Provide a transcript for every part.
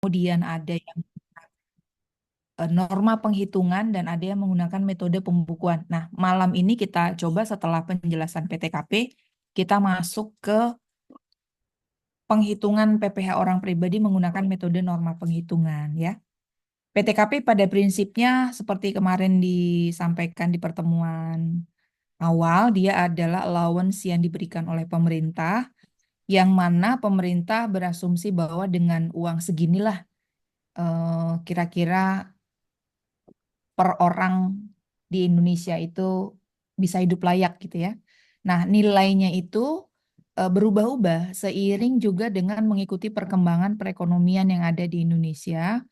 Kemudian ada yang norma penghitungan dan ada yang menggunakan metode pembukuan. Nah, malam ini kita coba setelah penjelasan PTKP, kita masuk ke penghitungan PPh orang pribadi menggunakan metode norma penghitungan ya. PTKP pada prinsipnya seperti kemarin disampaikan di pertemuan awal, dia adalah allowance yang diberikan oleh pemerintah, yang mana pemerintah berasumsi bahwa dengan uang seginilah kira-kira per orang di Indonesia itu bisa hidup layak gitu ya. Nah, nilainya itu berubah-ubah seiring juga dengan mengikuti perkembangan perekonomian yang ada di Indonesia.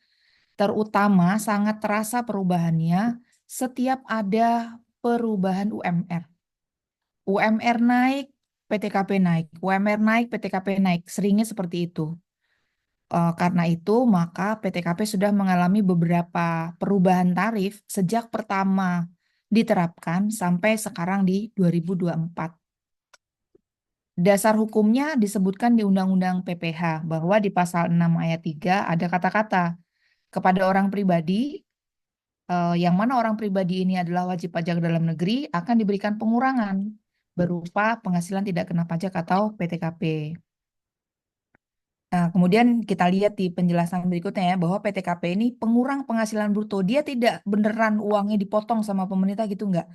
Terutama sangat terasa perubahannya setiap ada perubahan UMR. UMR naik, PTKP naik. UMR naik, PTKP naik. Seringnya seperti itu. Karena itu, maka PTKP sudah mengalami beberapa perubahan tarif sejak pertama diterapkan sampai sekarang di 2024. Dasar hukumnya disebutkan di Undang-Undang PPH bahwa di pasal 6 ayat 3 ada kata-kata kepada orang pribadi, yang mana orang pribadi ini adalah wajib pajak dalam negeri akan diberikan pengurangan berupa penghasilan tidak kena pajak atau PTKP. Nah, kemudian kita lihat di penjelasan berikutnya ya, bahwa PTKP ini pengurang penghasilan bruto. Dia tidak beneran uangnya dipotong sama pemerintah gitu, enggak.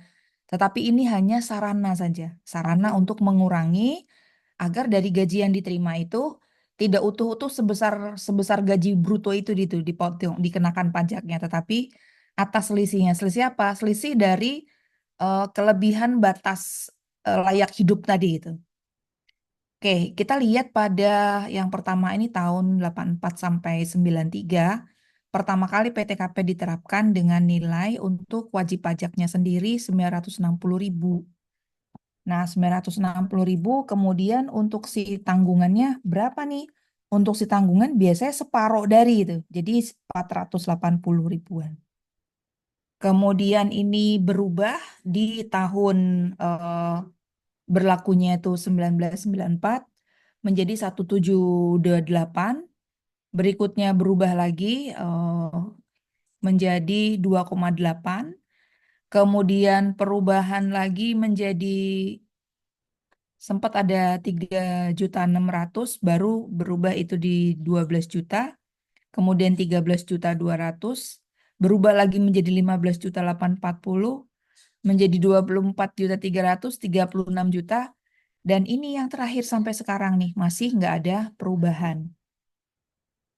Tetapi ini hanya sarana saja. Sarana untuk mengurangi agar dari gaji yang diterima itu tidak utuh-utuh sebesar sebesar gaji bruto itu dipotong, dikenakan pajaknya. Tetapi atas selisihnya. Selisih apa? Selisih dari kelebihan batas layak hidup tadi itu. Oke, kita lihat pada yang pertama ini tahun 84 sampai 93. Pertama kali PTKP diterapkan dengan nilai untuk wajib pajaknya sendiri 960.000. Nah, 960.000 kemudian untuk si tanggungannya berapa nih? Untuk si tanggungan biasanya separuh dari itu. Jadi 480 ribuan. Kemudian ini berubah di tahun berlakunya itu 1994 menjadi 178. Berikutnya berubah lagi menjadi 2,8. Kemudian perubahan lagi menjadi sempat ada 3.600.000, baru berubah itu di 12 juta. Kemudian 13.200.000, berubah lagi menjadi 15.840.000, menjadi 24.300.000, 36 juta. Dan ini yang terakhir sampai sekarang nih, masih nggak ada perubahan.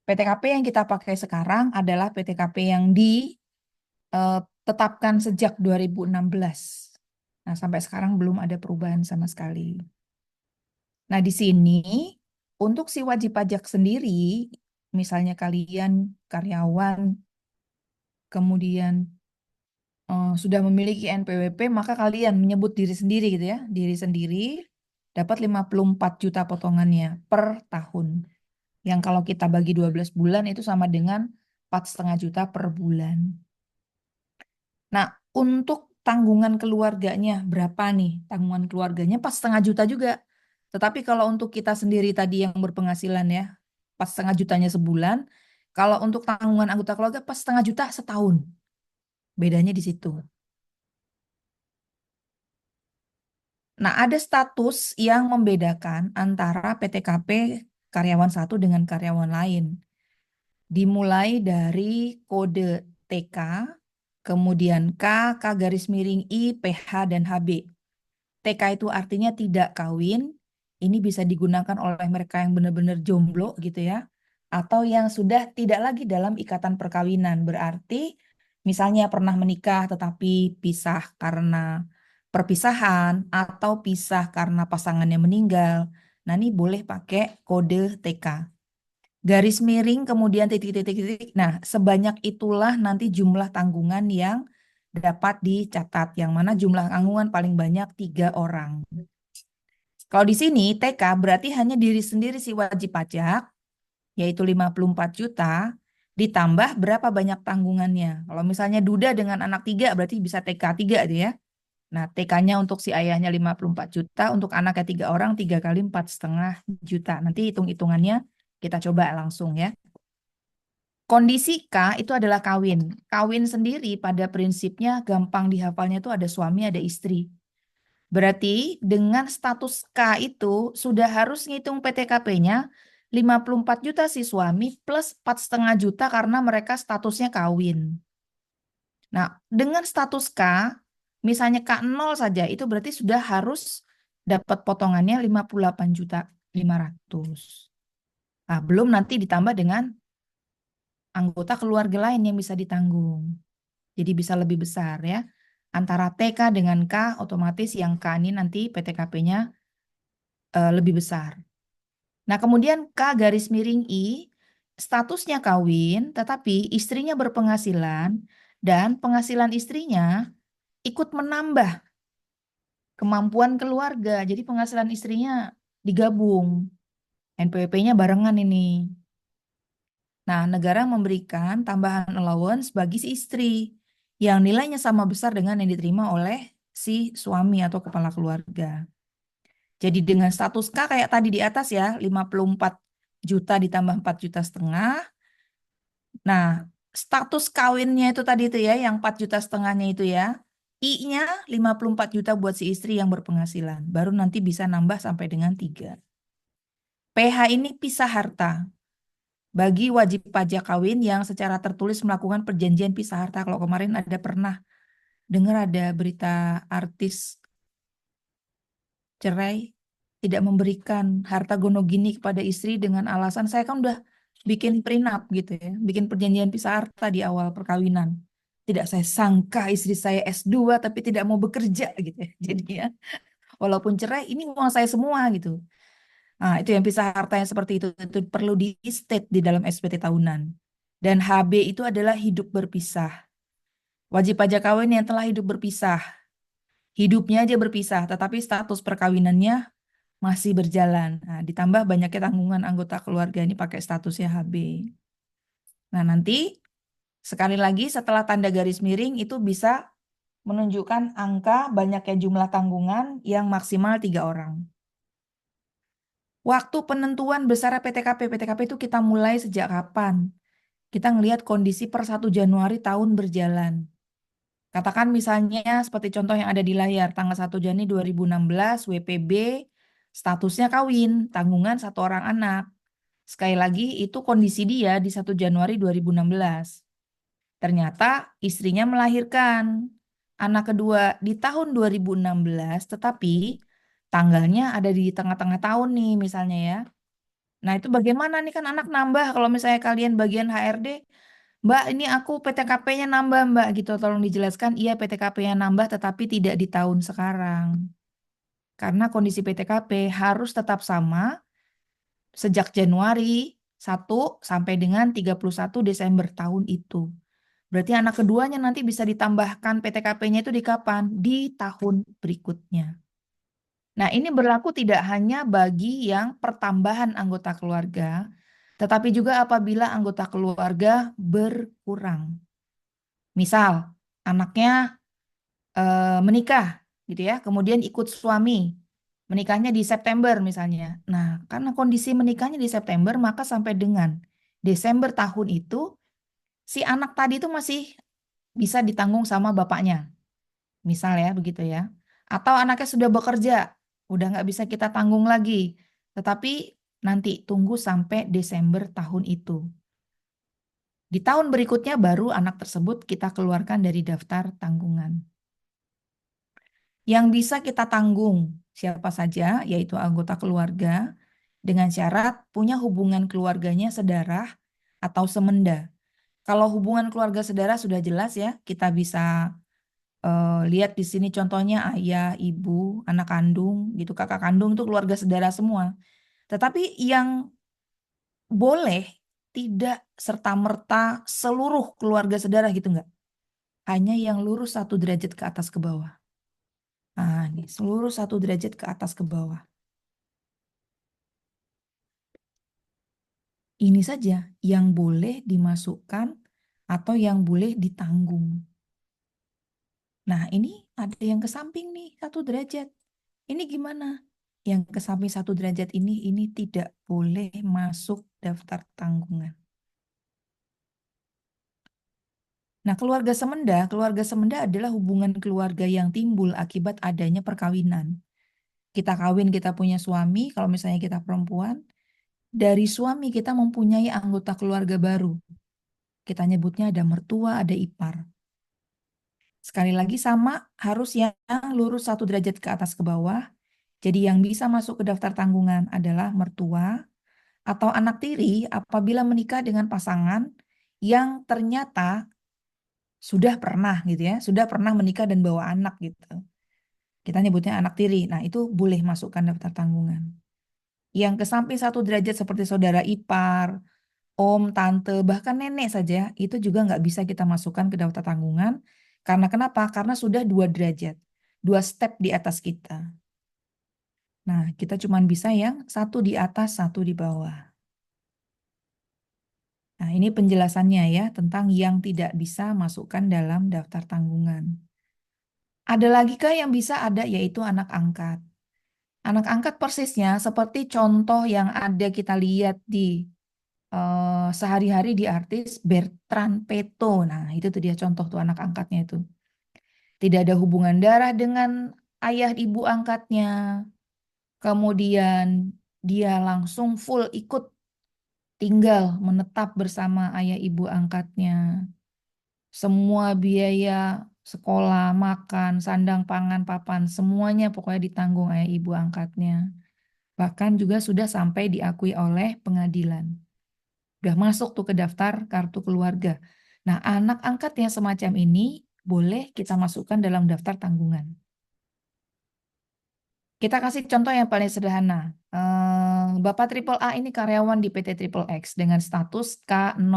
PTKP yang kita pakai sekarang adalah PTKP yang ditetapkan sejak 2016. Nah, sampai sekarang belum ada perubahan sama sekali. Nah, di sini untuk si wajib pajak sendiri, misalnya kalian karyawan, kemudian sudah memiliki NPWP, maka kalian menyebut diri sendiri gitu ya, diri sendiri dapat 54 juta potongannya per tahun. Yang kalau kita bagi 12 bulan itu sama dengan 4,5 juta per bulan. Nah, untuk tanggungan keluarganya berapa nih? Tanggungan keluarganya 4,5 juta juga. Tetapi kalau untuk kita sendiri tadi yang berpenghasilan ya, 4,5 jutanya sebulan. Kalau untuk tanggungan anggota keluarga 4,5 juta setahun. Bedanya di situ. Nah, ada status yang membedakan antara PTKP karyawan satu dengan karyawan lain. Dimulai dari kode TK, kemudian K garis miring I, PH, dan HB. TK itu artinya tidak kawin. Ini bisa digunakan oleh mereka yang benar-benar jomblo gitu ya. Atau yang sudah tidak lagi dalam ikatan perkawinan. Berarti misalnya pernah menikah tetapi pisah karena perpisahan atau pisah karena pasangannya meninggal. Nah, ini boleh pakai kode TK. Garis miring kemudian titik-titik-titik. Nah, sebanyak itulah nanti jumlah tanggungan yang dapat dicatat. Yang mana jumlah tanggungan paling banyak 3 orang. Kalau di sini TK berarti hanya diri sendiri si wajib pajak, yaitu 54 juta, ditambah berapa banyak tanggungannya. Kalau misalnya duda dengan anak 3 berarti bisa TK 3 itu ya. Nah, TK-nya untuk si ayahnya 54 juta, untuk anaknya 3 orang, 3 kali 4,5 juta. Nanti hitung-hitungannya kita coba langsung ya. Kondisi K itu adalah kawin. Kawin sendiri pada prinsipnya gampang dihafalnya itu ada suami, ada istri. Berarti dengan status K itu sudah harus ngitung PTKP-nya 54 juta si suami plus 4,5 juta karena mereka statusnya kawin. Nah, dengan status K, misalnya K0 saja, itu berarti sudah harus dapat potongannya 58,5 juta. Nah, belum nanti ditambah dengan anggota keluarga lain yang bisa ditanggung. Jadi bisa lebih besar ya. Antara TK dengan K, otomatis yang K ini nanti PTKP-nya lebih besar. Nah, kemudian K garis miring I, statusnya kawin, tetapi istrinya berpenghasilan, dan penghasilan istrinya ikut menambah kemampuan keluarga. Jadi penghasilan istrinya digabung. NPWP-nya barengan ini. Nah, negara memberikan tambahan allowance bagi si istri yang nilainya sama besar dengan yang diterima oleh si suami atau kepala keluarga. Jadi dengan status K kayak tadi di atas ya, 54 juta ditambah 4,5 juta. Nah, status kawinnya itu tadi itu ya, yang 4,5 juta itu ya. I-nya 54 juta buat si istri yang berpenghasilan. Baru nanti bisa nambah sampai dengan 3. PH ini pisah harta bagi wajib pajak kawin yang secara tertulis melakukan perjanjian pisah harta. Kalau kemarin ada pernah dengar ada berita artis cerai tidak memberikan harta gonogini kepada istri dengan alasan saya kan udah bikin prenup gitu ya, bikin perjanjian pisah harta di awal perkawinan. Tidak saya sangka istri saya S2 tapi tidak mau bekerja gitu ya. Jadi ya, walaupun cerai ini uang saya semua gitu. Nah, itu yang pisah harta yang seperti itu perlu di state di dalam SPT tahunan. Dan HB itu adalah hidup berpisah. Wajib pajak kawin yang telah hidup berpisah. Hidupnya aja berpisah, tetapi status perkawinannya masih berjalan. Nah, ditambah banyaknya tanggungan anggota keluarga ini pakai statusnya HB. Nah, nanti sekali lagi setelah tanda garis miring itu bisa menunjukkan angka banyaknya jumlah tanggungan yang maksimal 3 orang. Waktu penentuan besar PTKP. PTKP itu kita mulai sejak kapan? Kita ngelihat kondisi per 1 Januari tahun berjalan. Katakan misalnya seperti contoh yang ada di layar, tanggal 1 Januari 2016, WPB, statusnya kawin, tanggungan 1 orang anak. Sekali lagi, itu kondisi dia di 1 Januari 2016. Ternyata istrinya melahirkan anak kedua di tahun 2016, tetapi tanggalnya ada di tengah-tengah tahun nih misalnya ya. Nah itu bagaimana nih kan anak nambah kalau misalnya kalian bagian HRD, Mbak ini aku PTKP-nya nambah Mbak gitu, tolong dijelaskan. Iya PTKP-nya nambah tetapi tidak di tahun sekarang. Karena kondisi PTKP harus tetap sama sejak Januari 1 sampai dengan 31 Desember tahun itu. Berarti anak keduanya nanti bisa ditambahkan PTKP-nya itu di kapan? Di tahun berikutnya. Nah, ini berlaku tidak hanya bagi yang pertambahan anggota keluarga, tetapi juga apabila anggota keluarga berkurang. Misal, anaknya menikah, gitu ya, kemudian ikut suami, menikahnya di September misalnya. Nah, karena kondisi menikahnya di September, maka sampai dengan Desember tahun itu, si anak tadi itu masih bisa ditanggung sama bapaknya. Misal ya, begitu ya. Atau anaknya sudah bekerja, udah nggak bisa kita tanggung lagi. Tetapi nanti tunggu sampai Desember tahun itu. Di tahun berikutnya baru anak tersebut kita keluarkan dari daftar tanggungan. Yang bisa kita tanggung siapa saja, yaitu anggota keluarga, dengan syarat punya hubungan keluarganya sedarah atau semenda. Kalau hubungan keluarga sedarah sudah jelas ya, kita bisa lihat di sini contohnya ayah, ibu, anak kandung, gitu, kakak kandung itu keluarga saudara semua. Tetapi yang boleh tidak serta-merta seluruh keluarga saudara gitu enggak. Hanya yang lurus 1 derajat ke atas ke bawah. Nah, ini seluruh 1 derajat ke atas ke bawah. Ini saja yang boleh dimasukkan atau yang boleh ditanggung. Nah, ini ada yang ke samping nih 1 derajat. Ini gimana? Yang ke samping 1 derajat ini tidak boleh masuk daftar tanggungan. Nah, keluarga semenda adalah hubungan keluarga yang timbul akibat adanya perkawinan. Kita kawin, kita punya suami, kalau misalnya kita perempuan, dari suami kita mempunyai anggota keluarga baru. Kita nyebutnya ada mertua, ada ipar. Sekali lagi sama, harus yang lurus 1 derajat ke atas ke bawah. Jadi yang bisa masuk ke daftar tanggungan adalah mertua atau anak tiri apabila menikah dengan pasangan yang ternyata sudah pernah gitu ya, sudah pernah menikah dan bawa anak gitu. Kita nyebutnya anak tiri. Nah, itu boleh masukkan daftar tanggungan. Yang ke samping 1 derajat seperti saudara ipar, om, tante, bahkan nenek saja, itu juga nggak bisa kita masukkan ke daftar tanggungan. Karena kenapa? Karena sudah 2 derajat, 2 step di atas kita. Nah, kita cuma bisa yang satu di atas, satu di bawah. Nah, ini penjelasannya ya tentang yang tidak bisa masukkan dalam daftar tanggungan. Ada lagi kah yang bisa ada yaitu anak angkat. Anak angkat persisnya seperti contoh yang ada kita lihat di sehari-hari di artis Bertrand Peto. Nah, itu tuh dia contoh tuh anak angkatnya itu. Tidak ada hubungan darah dengan ayah ibu angkatnya. Kemudian dia langsung full ikut tinggal menetap bersama ayah ibu angkatnya. Semua biaya sekolah, makan, sandang, pangan, papan, semuanya pokoknya ditanggung ayah ibu angkatnya. Bahkan juga sudah sampai diakui oleh pengadilan. Udah masuk tuh ke daftar kartu keluarga. Nah, anak angkatnya semacam ini boleh kita masukkan dalam daftar tanggungan. Kita kasih contoh yang paling sederhana. Bapak Triple A ini karyawan di PT Triple X dengan status K0.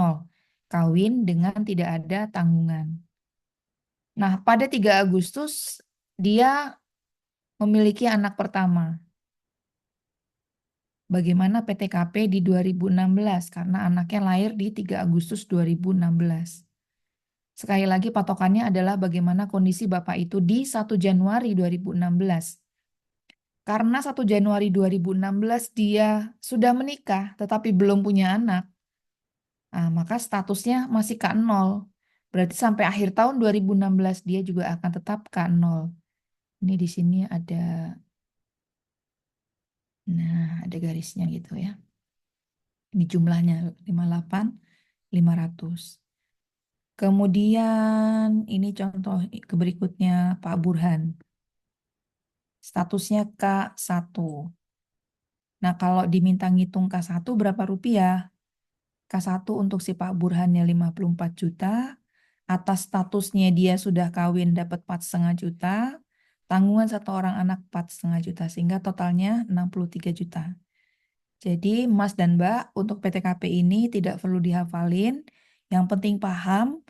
Kawin dengan tidak ada tanggungan. Nah, pada 3 Agustus dia memiliki anak pertama. Bagaimana PTKP di 2016 karena anaknya lahir di 3 Agustus 2016. Sekali lagi patokannya adalah bagaimana kondisi Bapak itu di 1 Januari 2016. Karena 1 Januari 2016 dia sudah menikah tetapi belum punya anak, nah, maka statusnya masih K0. Berarti sampai akhir tahun 2016 dia juga akan tetap K0. Ini di sini ada, nah ada garisnya gitu ya. Ini jumlahnya 58.500. Kemudian ini contoh berikutnya Pak Burhan. Statusnya K1. Nah, kalau diminta ngitung K1 berapa rupiah? K1 untuk si Pak Burhannya 54 juta. Atas statusnya dia sudah kawin dapat 4,5 juta. Tanggungan 1 orang anak 4,5 juta. Sehingga totalnya 63 juta. Jadi Mas dan Mbak untuk PTKP ini tidak perlu dihafalin. Yang penting paham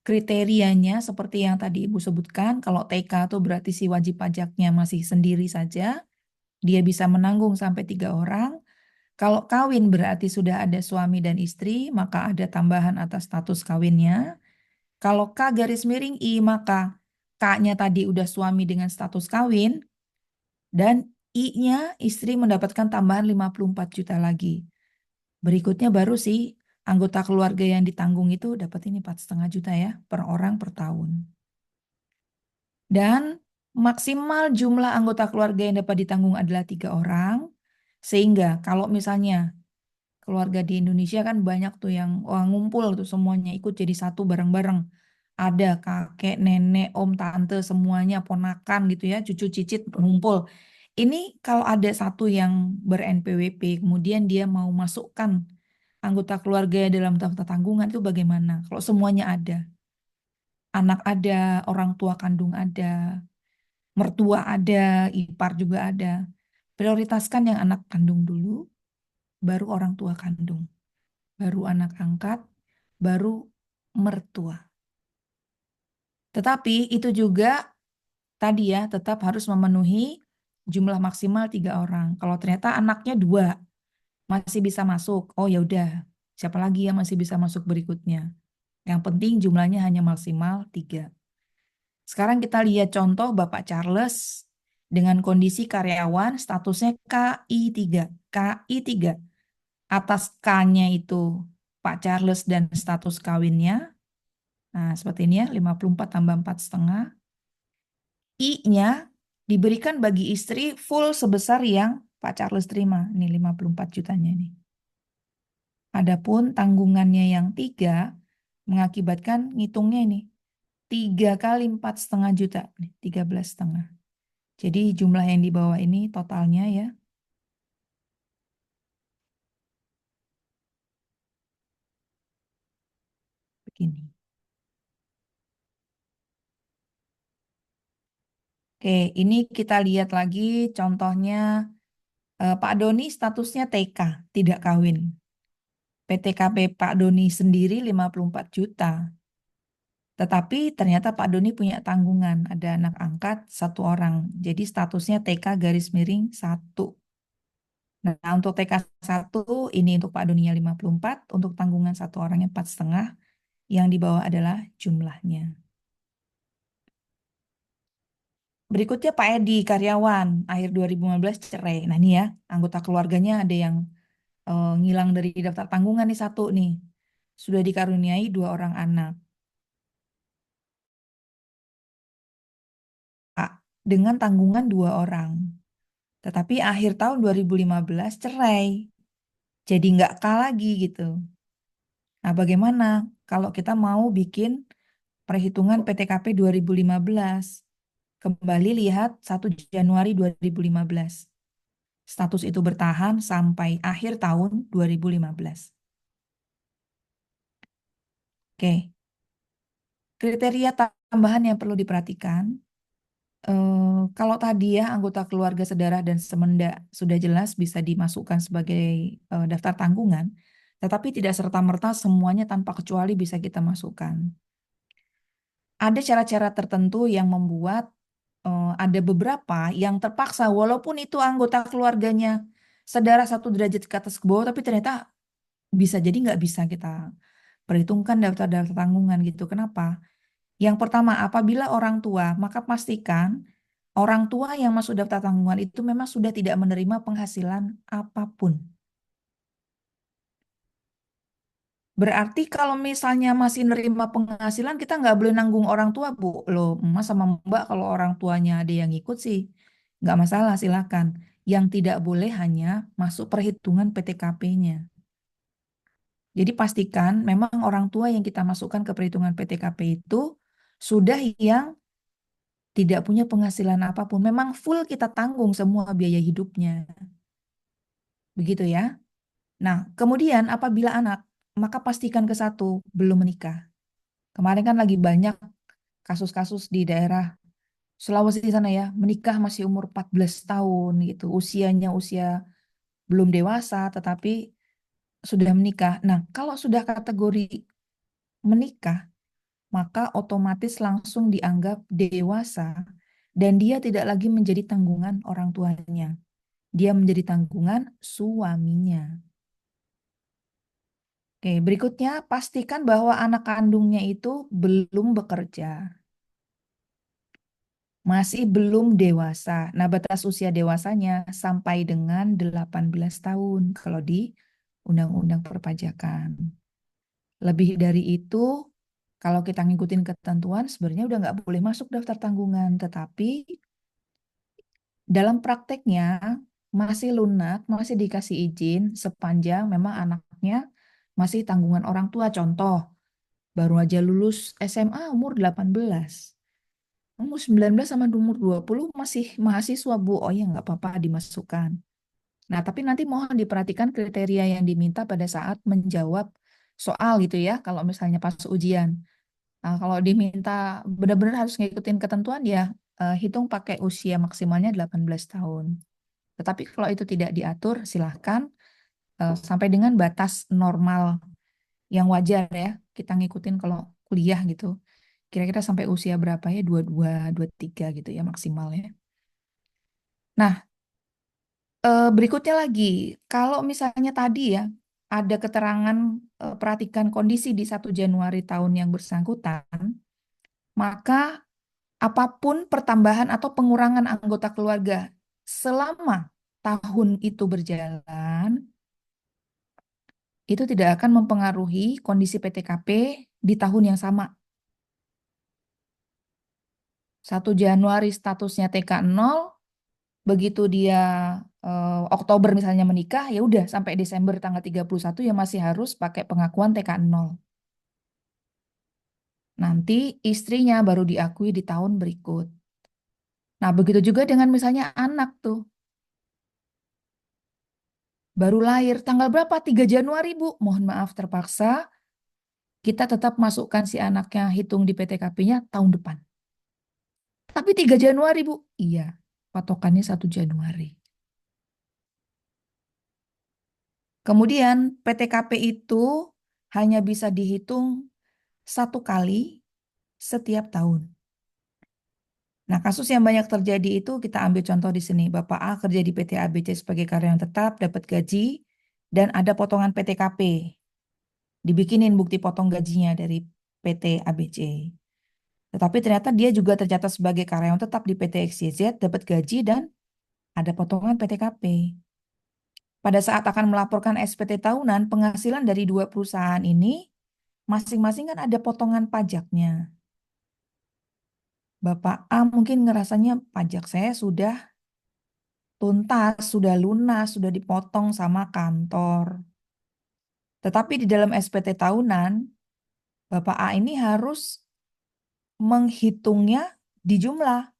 kriterianya seperti yang tadi Ibu sebutkan. Kalau TK itu berarti si wajib pajaknya masih sendiri saja. Dia bisa menanggung sampai 3 orang. Kalau kawin berarti sudah ada suami dan istri, maka ada tambahan atas status kawinnya. Kalau K garis miring I, maka K-nya tadi udah suami dengan status kawin, dan I-nya istri mendapatkan tambahan 54 juta lagi. Berikutnya baru sih anggota keluarga yang ditanggung itu dapat ini 4,5 juta ya per orang per tahun. Dan maksimal jumlah anggota keluarga yang dapat ditanggung adalah 3 orang. Sehingga kalau misalnya keluarga di Indonesia kan banyak tuh yang ngumpul tuh semuanya ikut jadi satu bareng-bareng. Ada kakek, nenek, om, tante, semuanya ponakan gitu ya, cucu cicit ngumpul. Ini kalau ada satu yang ber-NPWP, kemudian dia mau masukkan anggota keluarga dalam daftar tanggungan itu bagaimana? Kalau semuanya ada, anak ada, orang tua kandung ada, mertua ada, ipar juga ada. Prioritaskan yang anak kandung dulu, baru orang tua kandung, baru anak angkat, baru mertua. Tetapi itu juga tadi ya tetap harus memenuhi jumlah maksimal 3 orang. Kalau ternyata anaknya 2 masih bisa masuk, oh ya udah, siapa lagi yang masih bisa masuk berikutnya? Yang penting jumlahnya hanya maksimal 3. Sekarang kita lihat contoh Bapak Charles dengan kondisi karyawan statusnya KI3. KI3. Atas K-nya itu Pak Charles dan status kawinnya. Nah, seperti ini ya, 54 tambah 4,5. I-nya diberikan bagi istri full sebesar yang Pak Charles terima. Ini 54 jutanya nih. Adapun tanggungannya yang 3 mengakibatkan ngitungnya ini 3 kali 4,5 juta. Nih, 13,5. Jadi jumlah yang di bawah ini totalnya ya begini. Oke, ini kita lihat lagi contohnya Pak Doni statusnya TK, tidak kawin. PTKP Pak Doni sendiri 54 juta. Tetapi ternyata Pak Doni punya tanggungan, ada anak angkat 1 orang. Jadi statusnya TK garis miring 1. Nah, untuk TK 1 ini untuk Pak Doninya 54, untuk tanggungan 1 orangnya 4,5. Yang di bawah adalah jumlahnya. Berikutnya Pak Edi, karyawan, akhir 2015 cerai. Nah ini ya, anggota keluarganya ada yang ngilang dari daftar tanggungan nih 1 nih. Sudah dikaruniai 2 orang anak. A, dengan tanggungan 2 orang. Tetapi akhir tahun 2015 cerai. Jadi nggak K lagi gitu. Nah bagaimana kalau kita mau bikin perhitungan PTKP 2015? Kembali lihat 1 Januari 2015. Status itu bertahan sampai akhir tahun 2015. Oke, kriteria tambahan yang perlu diperhatikan. Kalau tadi ya anggota keluarga sedarah dan semenda sudah jelas bisa dimasukkan sebagai daftar tanggungan, tetapi tidak serta-merta semuanya tanpa kecuali bisa kita masukkan. Ada cara-cara tertentu yang membuat ada beberapa yang terpaksa walaupun itu anggota keluarganya sedarah 1 derajat ke atas ke bawah, tapi ternyata bisa jadi nggak bisa kita perhitungkan daftar-daftar tanggungan gitu. Kenapa? Yang pertama, apabila orang tua, maka pastikan orang tua yang masuk daftar tanggungan itu memang sudah tidak menerima penghasilan apapun. Berarti kalau misalnya masih nerima penghasilan, kita nggak boleh nanggung orang tua, Bu. Loh, Mas sama Mbak kalau orang tuanya ada yang ikut sih, nggak masalah, silakan. Yang tidak boleh hanya masuk perhitungan PTKP-nya. Jadi pastikan memang orang tua yang kita masukkan ke perhitungan PTKP itu sudah yang tidak punya penghasilan apapun. Memang full kita tanggung semua biaya hidupnya. Begitu ya. Nah, kemudian apabila anak, maka pastikan ke 1, belum menikah. Kemarin kan lagi banyak kasus-kasus di daerah Sulawesi di sana ya, menikah masih umur 14 tahun gitu. Usianya usia belum dewasa tetapi sudah menikah. Nah, kalau sudah kategori menikah, maka otomatis langsung dianggap dewasa dan dia tidak lagi menjadi tanggungan orang tuanya. Dia menjadi tanggungan suaminya. Oke, berikutnya pastikan bahwa anak kandungnya itu belum bekerja, masih belum dewasa. Nah, batas usia dewasanya sampai dengan 18 tahun kalau di Undang-Undang Perpajakan. Lebih dari itu, kalau kita ngikutin ketentuan, sebenarnya udah nggak boleh masuk daftar tanggungan. Tetapi dalam prakteknya masih lunak, masih dikasih izin sepanjang memang anaknya masih tanggungan orang tua. Contoh, baru aja lulus SMA umur 18. Umur 19 sama umur 20 masih mahasiswa, Bu. Oh ya, nggak apa-apa dimasukkan. Nah, tapi nanti mohon diperhatikan kriteria yang diminta pada saat menjawab soal gitu ya, kalau misalnya pas ujian. Nah, kalau diminta benar-benar harus ngikutin ketentuan ya, hitung pakai usia maksimalnya 18 tahun. Tetapi kalau itu tidak diatur, silahkan sampai dengan batas normal yang wajar ya. Kita ngikutin kalau kuliah gitu. Kira-kira sampai usia berapa ya? 22, 23 gitu ya maksimal ya. Nah, berikutnya lagi, kalau misalnya tadi ya, ada keterangan perhatikan kondisi di 1 Januari tahun yang bersangkutan, maka apapun pertambahan atau pengurangan anggota keluarga selama tahun itu berjalan, itu tidak akan mempengaruhi kondisi PTKP di tahun yang sama. 1 Januari statusnya TK 0, begitu dia Oktober misalnya menikah, ya udah sampai Desember tanggal 31 ya masih harus pakai pengakuan TK 0. Nanti istrinya baru diakui di tahun berikut. Nah, begitu juga dengan misalnya anak tuh. Baru lahir tanggal berapa? 3 Januari, Bu. Mohon maaf terpaksa kita tetap masukkan si anaknya hitung di PTKP-nya tahun depan. Tapi 3 Januari, Bu. Iya, patokannya 1 Januari. Kemudian PTKP itu hanya bisa dihitung 1 kali setiap tahun. Nah, kasus yang banyak terjadi itu kita ambil contoh di sini. Bapak A kerja di PT ABC sebagai karyawan tetap, dapat gaji, dan ada potongan PTKP. Dibikinin bukti potong gajinya dari PT ABC. Tetapi ternyata dia juga tercatat sebagai karyawan tetap di PT XYZ, dapat gaji, dan ada potongan PTKP. Pada saat akan melaporkan SPT tahunan, penghasilan dari dua perusahaan ini masing-masing kan ada potongan pajaknya. Bapak A mungkin ngerasanya pajak saya sudah tuntas, sudah lunas, sudah dipotong sama kantor. Tetapi di dalam SPT tahunan, Bapak A ini harus menghitungnya di jumlah.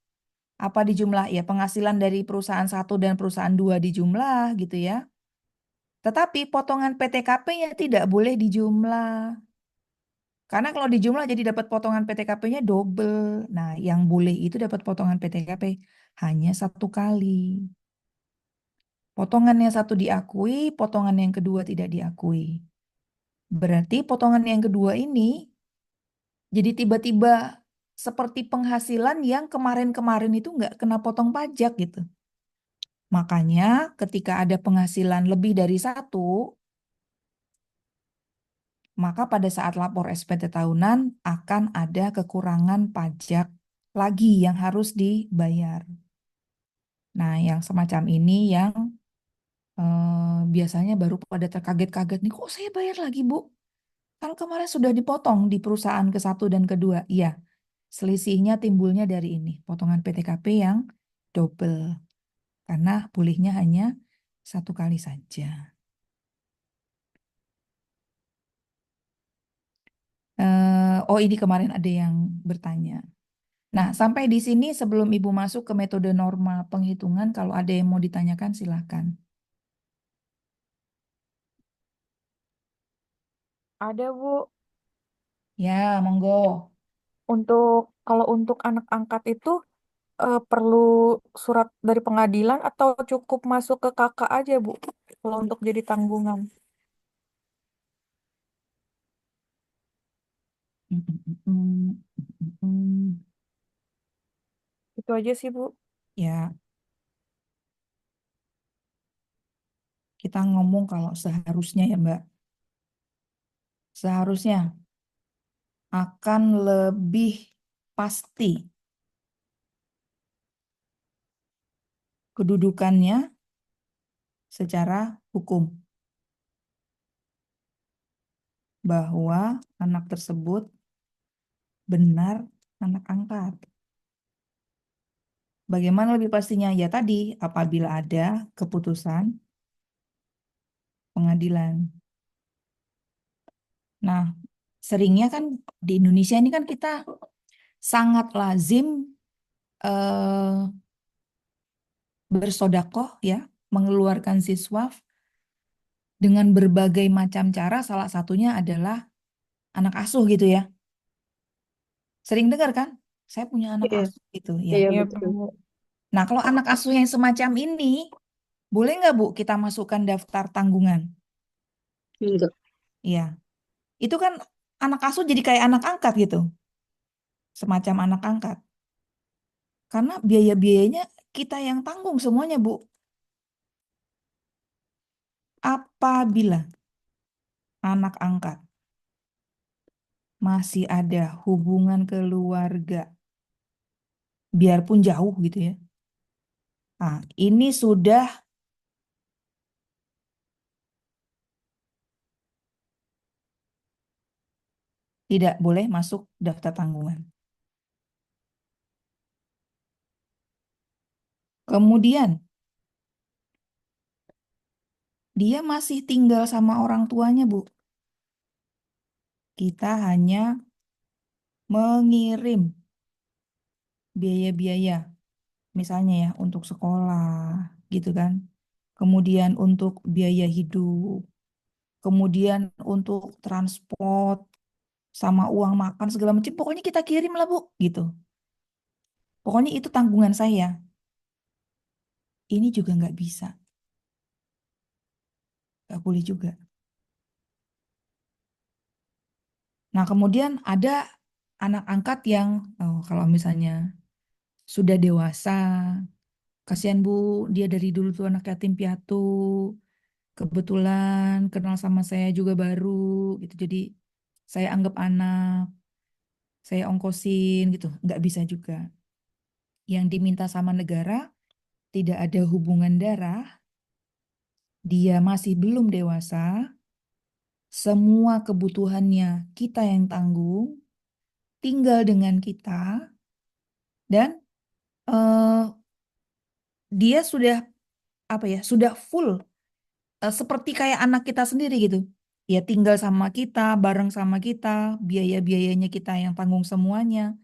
Apa di jumlah? Ya penghasilan dari perusahaan satu dan perusahaan dua di jumlah gitu ya. Tetapi potongan PTKP-nya tidak boleh dijumlah. Karena kalau dijumlah jadi dapat potongan PTKP-nya double. Nah, yang boleh itu dapat potongan PTKP hanya 1 kali. Potongan yang satu diakui, potongan yang kedua tidak diakui. Berarti potongan yang kedua ini jadi tiba-tiba seperti penghasilan yang kemarin-kemarin itu nggak kena potong pajak gitu. Makanya ketika ada penghasilan lebih dari satu, maka pada saat lapor SPT tahunan akan ada kekurangan pajak lagi yang harus dibayar. Nah, yang semacam ini yang biasanya baru pada terkaget-kaget nih, kok saya bayar lagi, Bu? Kan kemarin sudah dipotong di perusahaan ke satu dan kedua. Iya, selisihnya timbulnya dari ini, potongan PTKP yang double. Karena bolehnya hanya 1 kali saja. Oh, ini kemarin ada yang bertanya. Nah, sampai di sini sebelum Ibu masuk ke metode norma penghitungan, kalau ada yang mau ditanyakan silahkan. Ada, Bu. Ya, monggo. Kalau untuk anak angkat itu perlu surat dari pengadilan atau cukup masuk ke kakak aja, Bu? Kalau untuk jadi tanggungan. Mm, mm, mm, mm, mm, mm. Itu aja sih, Bu. Ya, kita ngomong kalau seharusnya ya, Mbak. Seharusnya akan lebih pasti kedudukannya secara hukum bahwa anak tersebut benar anak angkat. Bagaimana lebih pastinya? Ya tadi, apabila ada keputusan pengadilan. Nah, seringnya kan di Indonesia ini kan kita sangat lazim eh, bersodakoh ya, mengeluarkan siswa dengan berbagai macam cara, salah satunya adalah anak asuh gitu ya. Sering dengar kan? Saya punya anak Iya, asuh gitu ya. iya Iya. betul. Nah, kalau anak asuh yang semacam ini, boleh nggak Bu kita masukkan daftar tanggungan? Enggak. Iya. Itu kan anak asuh jadi kayak anak angkat gitu, semacam anak angkat. Karena biaya-biayanya kita yang tanggung semuanya, Bu. Apabila anak angkat masih ada hubungan keluarga, biarpun jauh gitu ya. Nah, ini sudah tidak boleh masuk daftar tanggungan. Kemudian dia masih tinggal sama orang tuanya, Bu. Kita hanya mengirim biaya-biaya, misalnya ya untuk sekolah, gitu kan. Kemudian untuk biaya hidup, kemudian untuk transport, sama uang makan segala macam. Pokoknya kita kirim lah, Bu, gitu. Pokoknya itu tanggungan saya. Ini juga nggak bisa, nggak boleh juga. Nah, kemudian ada anak angkat yang, oh, kalau misalnya sudah dewasa, kasihan Bu, dia dari dulu tuh anak yatim piatu, kebetulan kenal sama saya juga baru, gitu. Jadi saya anggap anak, saya ongkosin gitu, nggak bisa juga. Yang diminta sama negara tidak ada hubungan darah, dia masih belum dewasa, semua kebutuhannya kita yang tanggung, tinggal dengan kita, dan eh, dia sudah apa ya, sudah full, seperti kayak anak kita sendiri gitu. Ya tinggal sama kita, bareng sama kita, biaya-biayanya kita yang tanggung semuanya.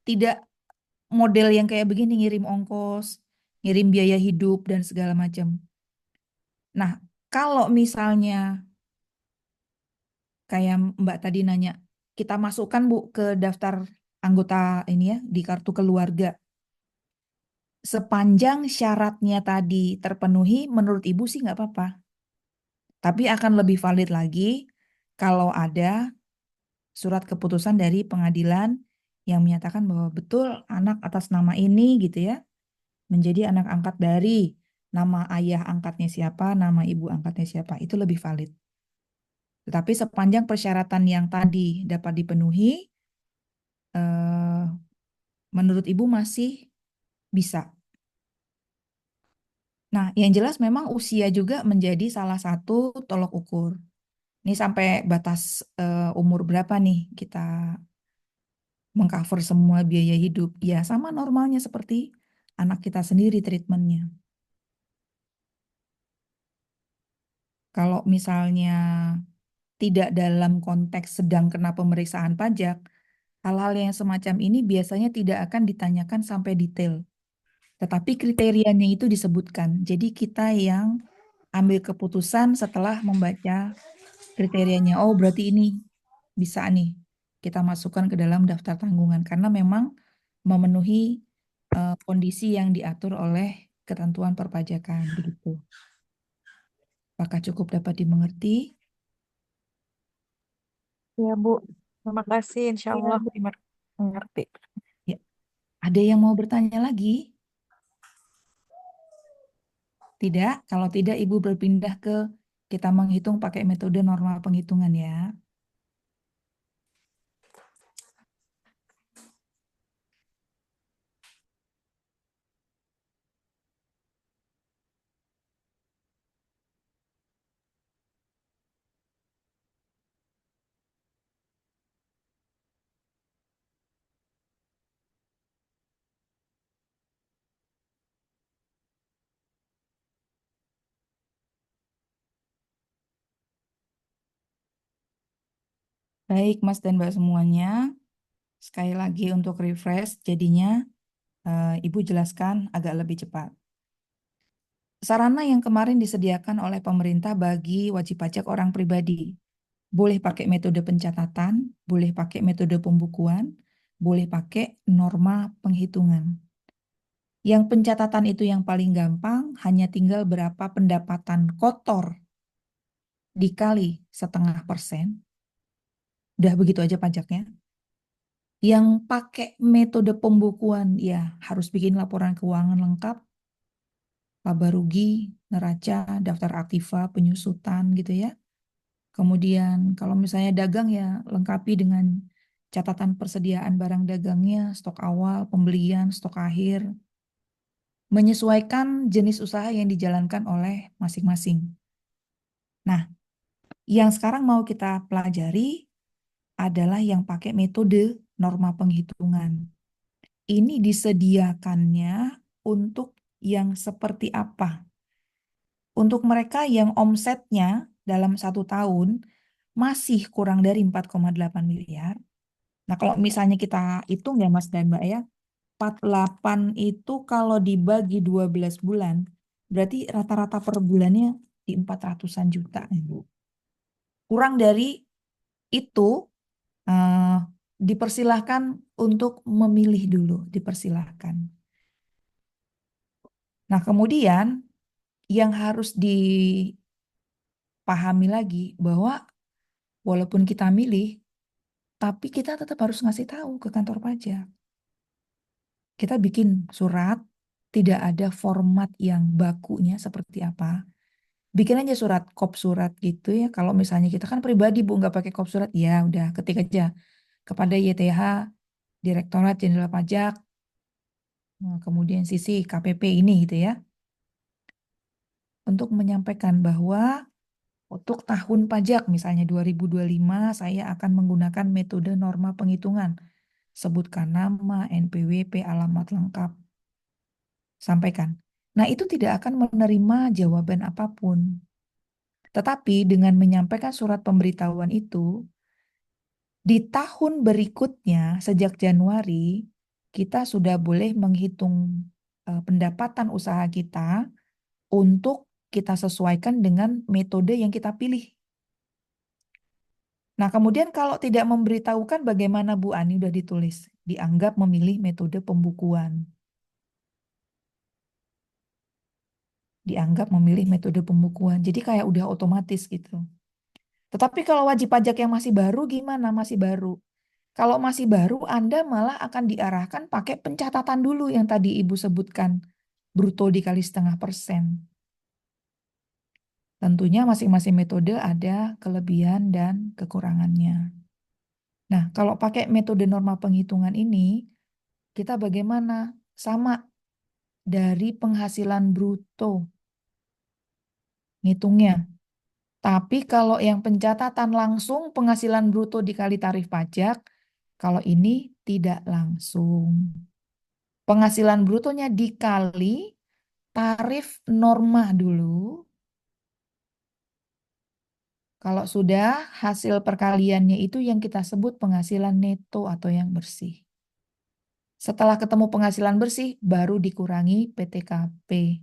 Tidak model yang kayak begini, ngirim ongkos, ngirim biaya hidup dan segala macam. Nah, kalau misalnya kayak Mbak tadi nanya, kita masukkan Bu ke daftar anggota ini ya, di kartu keluarga. Sepanjang syaratnya tadi terpenuhi, menurut Ibu sih nggak apa-apa. Tapi akan lebih valid lagi kalau ada surat keputusan dari pengadilan yang menyatakan bahwa betul anak atas nama ini gitu ya, menjadi anak angkat dari nama ayah angkatnya siapa, nama ibu angkatnya siapa, itu lebih valid. Tetapi sepanjang persyaratan yang tadi dapat dipenuhi, eh, menurut ibu masih bisa. Nah, yang jelas memang usia juga menjadi salah satu tolok ukur. Ini sampai batas umur berapa nih kita mengcover semua biaya hidup? Ya, sama normalnya seperti anak kita sendiri treatmentnya. Kalau misalnya tidak dalam konteks sedang kena pemeriksaan pajak, hal-hal yang semacam ini biasanya tidak akan ditanyakan sampai detail. Tetapi kriterianya itu disebutkan. Jadi kita yang ambil keputusan setelah membaca kriterianya. Oh, berarti ini bisa nih kita masukkan ke dalam daftar tanggungan karena memang memenuhi kondisi yang diatur oleh ketentuan perpajakan begitu. Apakah cukup dapat dimengerti? Ya, Bu. Terima kasih. Insya Iya, Allah Bu. mengerti. Ya, ada yang mau bertanya lagi? Tidak? Kalau tidak, Ibu berpindah ke kita menghitung pakai metode normal penghitungan ya. Baik, Mas dan Mbak semuanya. Sekali lagi untuk refresh, jadinya Ibu jelaskan agak lebih cepat. Sarana yang kemarin disediakan oleh pemerintah bagi wajib pajak orang pribadi. Boleh pakai metode pencatatan, boleh pakai metode pembukuan, boleh pakai norma penghitungan. Yang pencatatan itu yang paling gampang, hanya tinggal berapa pendapatan kotor dikali 0,5%. Udah begitu aja pajaknya. Yang pakai metode pembukuan, ya harus bikin laporan keuangan lengkap, laba rugi, neraca, daftar aktiva, penyusutan gitu ya. Kemudian kalau misalnya dagang ya lengkapi dengan catatan persediaan barang dagangnya, stok awal, pembelian, stok akhir, menyesuaikan jenis usaha yang dijalankan oleh masing-masing. Nah, yang sekarang mau kita pelajari adalah yang pakai metode norma penghitungan. Ini disediakannya untuk yang seperti apa. Untuk mereka yang omsetnya dalam 1 tahun masih kurang dari 4,8 miliar. Nah, kalau misalnya kita hitung ya Mas dan Mbak ya, 48 itu kalau dibagi 12 bulan, berarti rata-rata per bulannya di 400-an juta, Ibu. Kurang dari itu, eh, dipersilahkan untuk memilih dulu, dipersilahkan. Nah, kemudian yang harus dipahami lagi bahwa walaupun kita milih, tapi kita tetap harus ngasih tahu ke kantor pajak. Kita bikin surat, tidak ada format yang bakunya seperti apa. Bikin aja surat, kop surat gitu ya. Kalau misalnya kita kan pribadi Bu, nggak pakai kop surat, ya udah ketik aja kepada YTH, Direktorat Jenderal Pajak, kemudian sisi KPP ini gitu ya, untuk menyampaikan bahwa untuk tahun pajak misalnya 2025 saya akan menggunakan metode norma penghitungan. Sebutkan nama, NPWP, alamat lengkap, sampaikan. Nah, itu tidak akan menerima jawaban apapun. Tetapi dengan menyampaikan surat pemberitahuan itu, di tahun berikutnya, sejak Januari, kita sudah boleh menghitung pendapatan usaha kita untuk kita sesuaikan dengan metode yang kita pilih. Nah, kemudian kalau tidak memberitahukan bagaimana Bu Ani udah ditulis, dianggap memilih metode pembukuan. Dianggap memilih metode pembukuan. Jadi kayak udah otomatis gitu. Tetapi kalau wajib pajak yang masih baru gimana? Masih baru. Kalau masih baru, Anda malah akan diarahkan pakai pencatatan dulu yang tadi Ibu sebutkan. Bruto dikali 0,5%. Tentunya masing-masing metode ada kelebihan dan kekurangannya. Nah, kalau pakai metode norma penghitungan ini, kita bagaimana? Sama dari penghasilan bruto ngitungnya. Tapi kalau yang pencatatan langsung penghasilan bruto dikali tarif pajak, kalau ini tidak langsung. Penghasilan brutonya dikali tarif norma dulu. Kalau sudah hasil perkaliannya itu yang kita sebut penghasilan neto atau yang bersih. Setelah ketemu penghasilan bersih, baru dikurangi PTKP.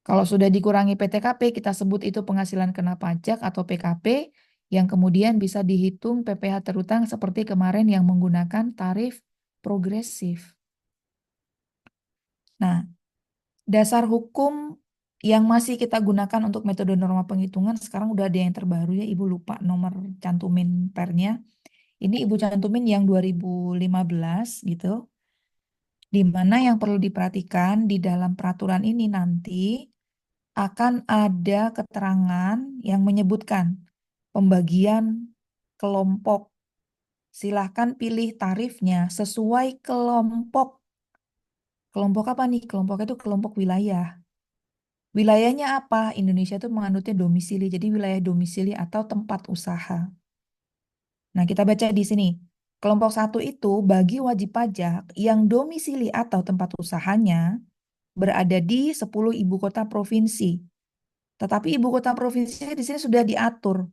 Kalau sudah dikurangi PTKP, kita sebut itu penghasilan kena pajak atau PKP, yang kemudian bisa dihitung PPh terutang seperti kemarin yang menggunakan tarif progresif. Nah, dasar hukum yang masih kita gunakan untuk metode norma penghitungan sekarang udah ada yang terbaru ya, Ibu lupa nomor cantumin pernya. Ini Ibu cantumin yang 2015 gitu. Di mana yang perlu diperhatikan di dalam peraturan ini nanti akan ada keterangan yang menyebutkan pembagian kelompok. Silahkan pilih tarifnya sesuai kelompok. Kelompok apa nih? Kelompok itu kelompok wilayah. Wilayahnya apa? Indonesia itu menganutnya domisili. Jadi wilayah domisili atau tempat usaha. Nah, kita baca di sini. Kelompok 1 itu bagi wajib pajak yang domisili atau tempat usahanya berada di 10 ibu kota provinsi. Tetapi ibu kota provinsi di sini sudah diatur.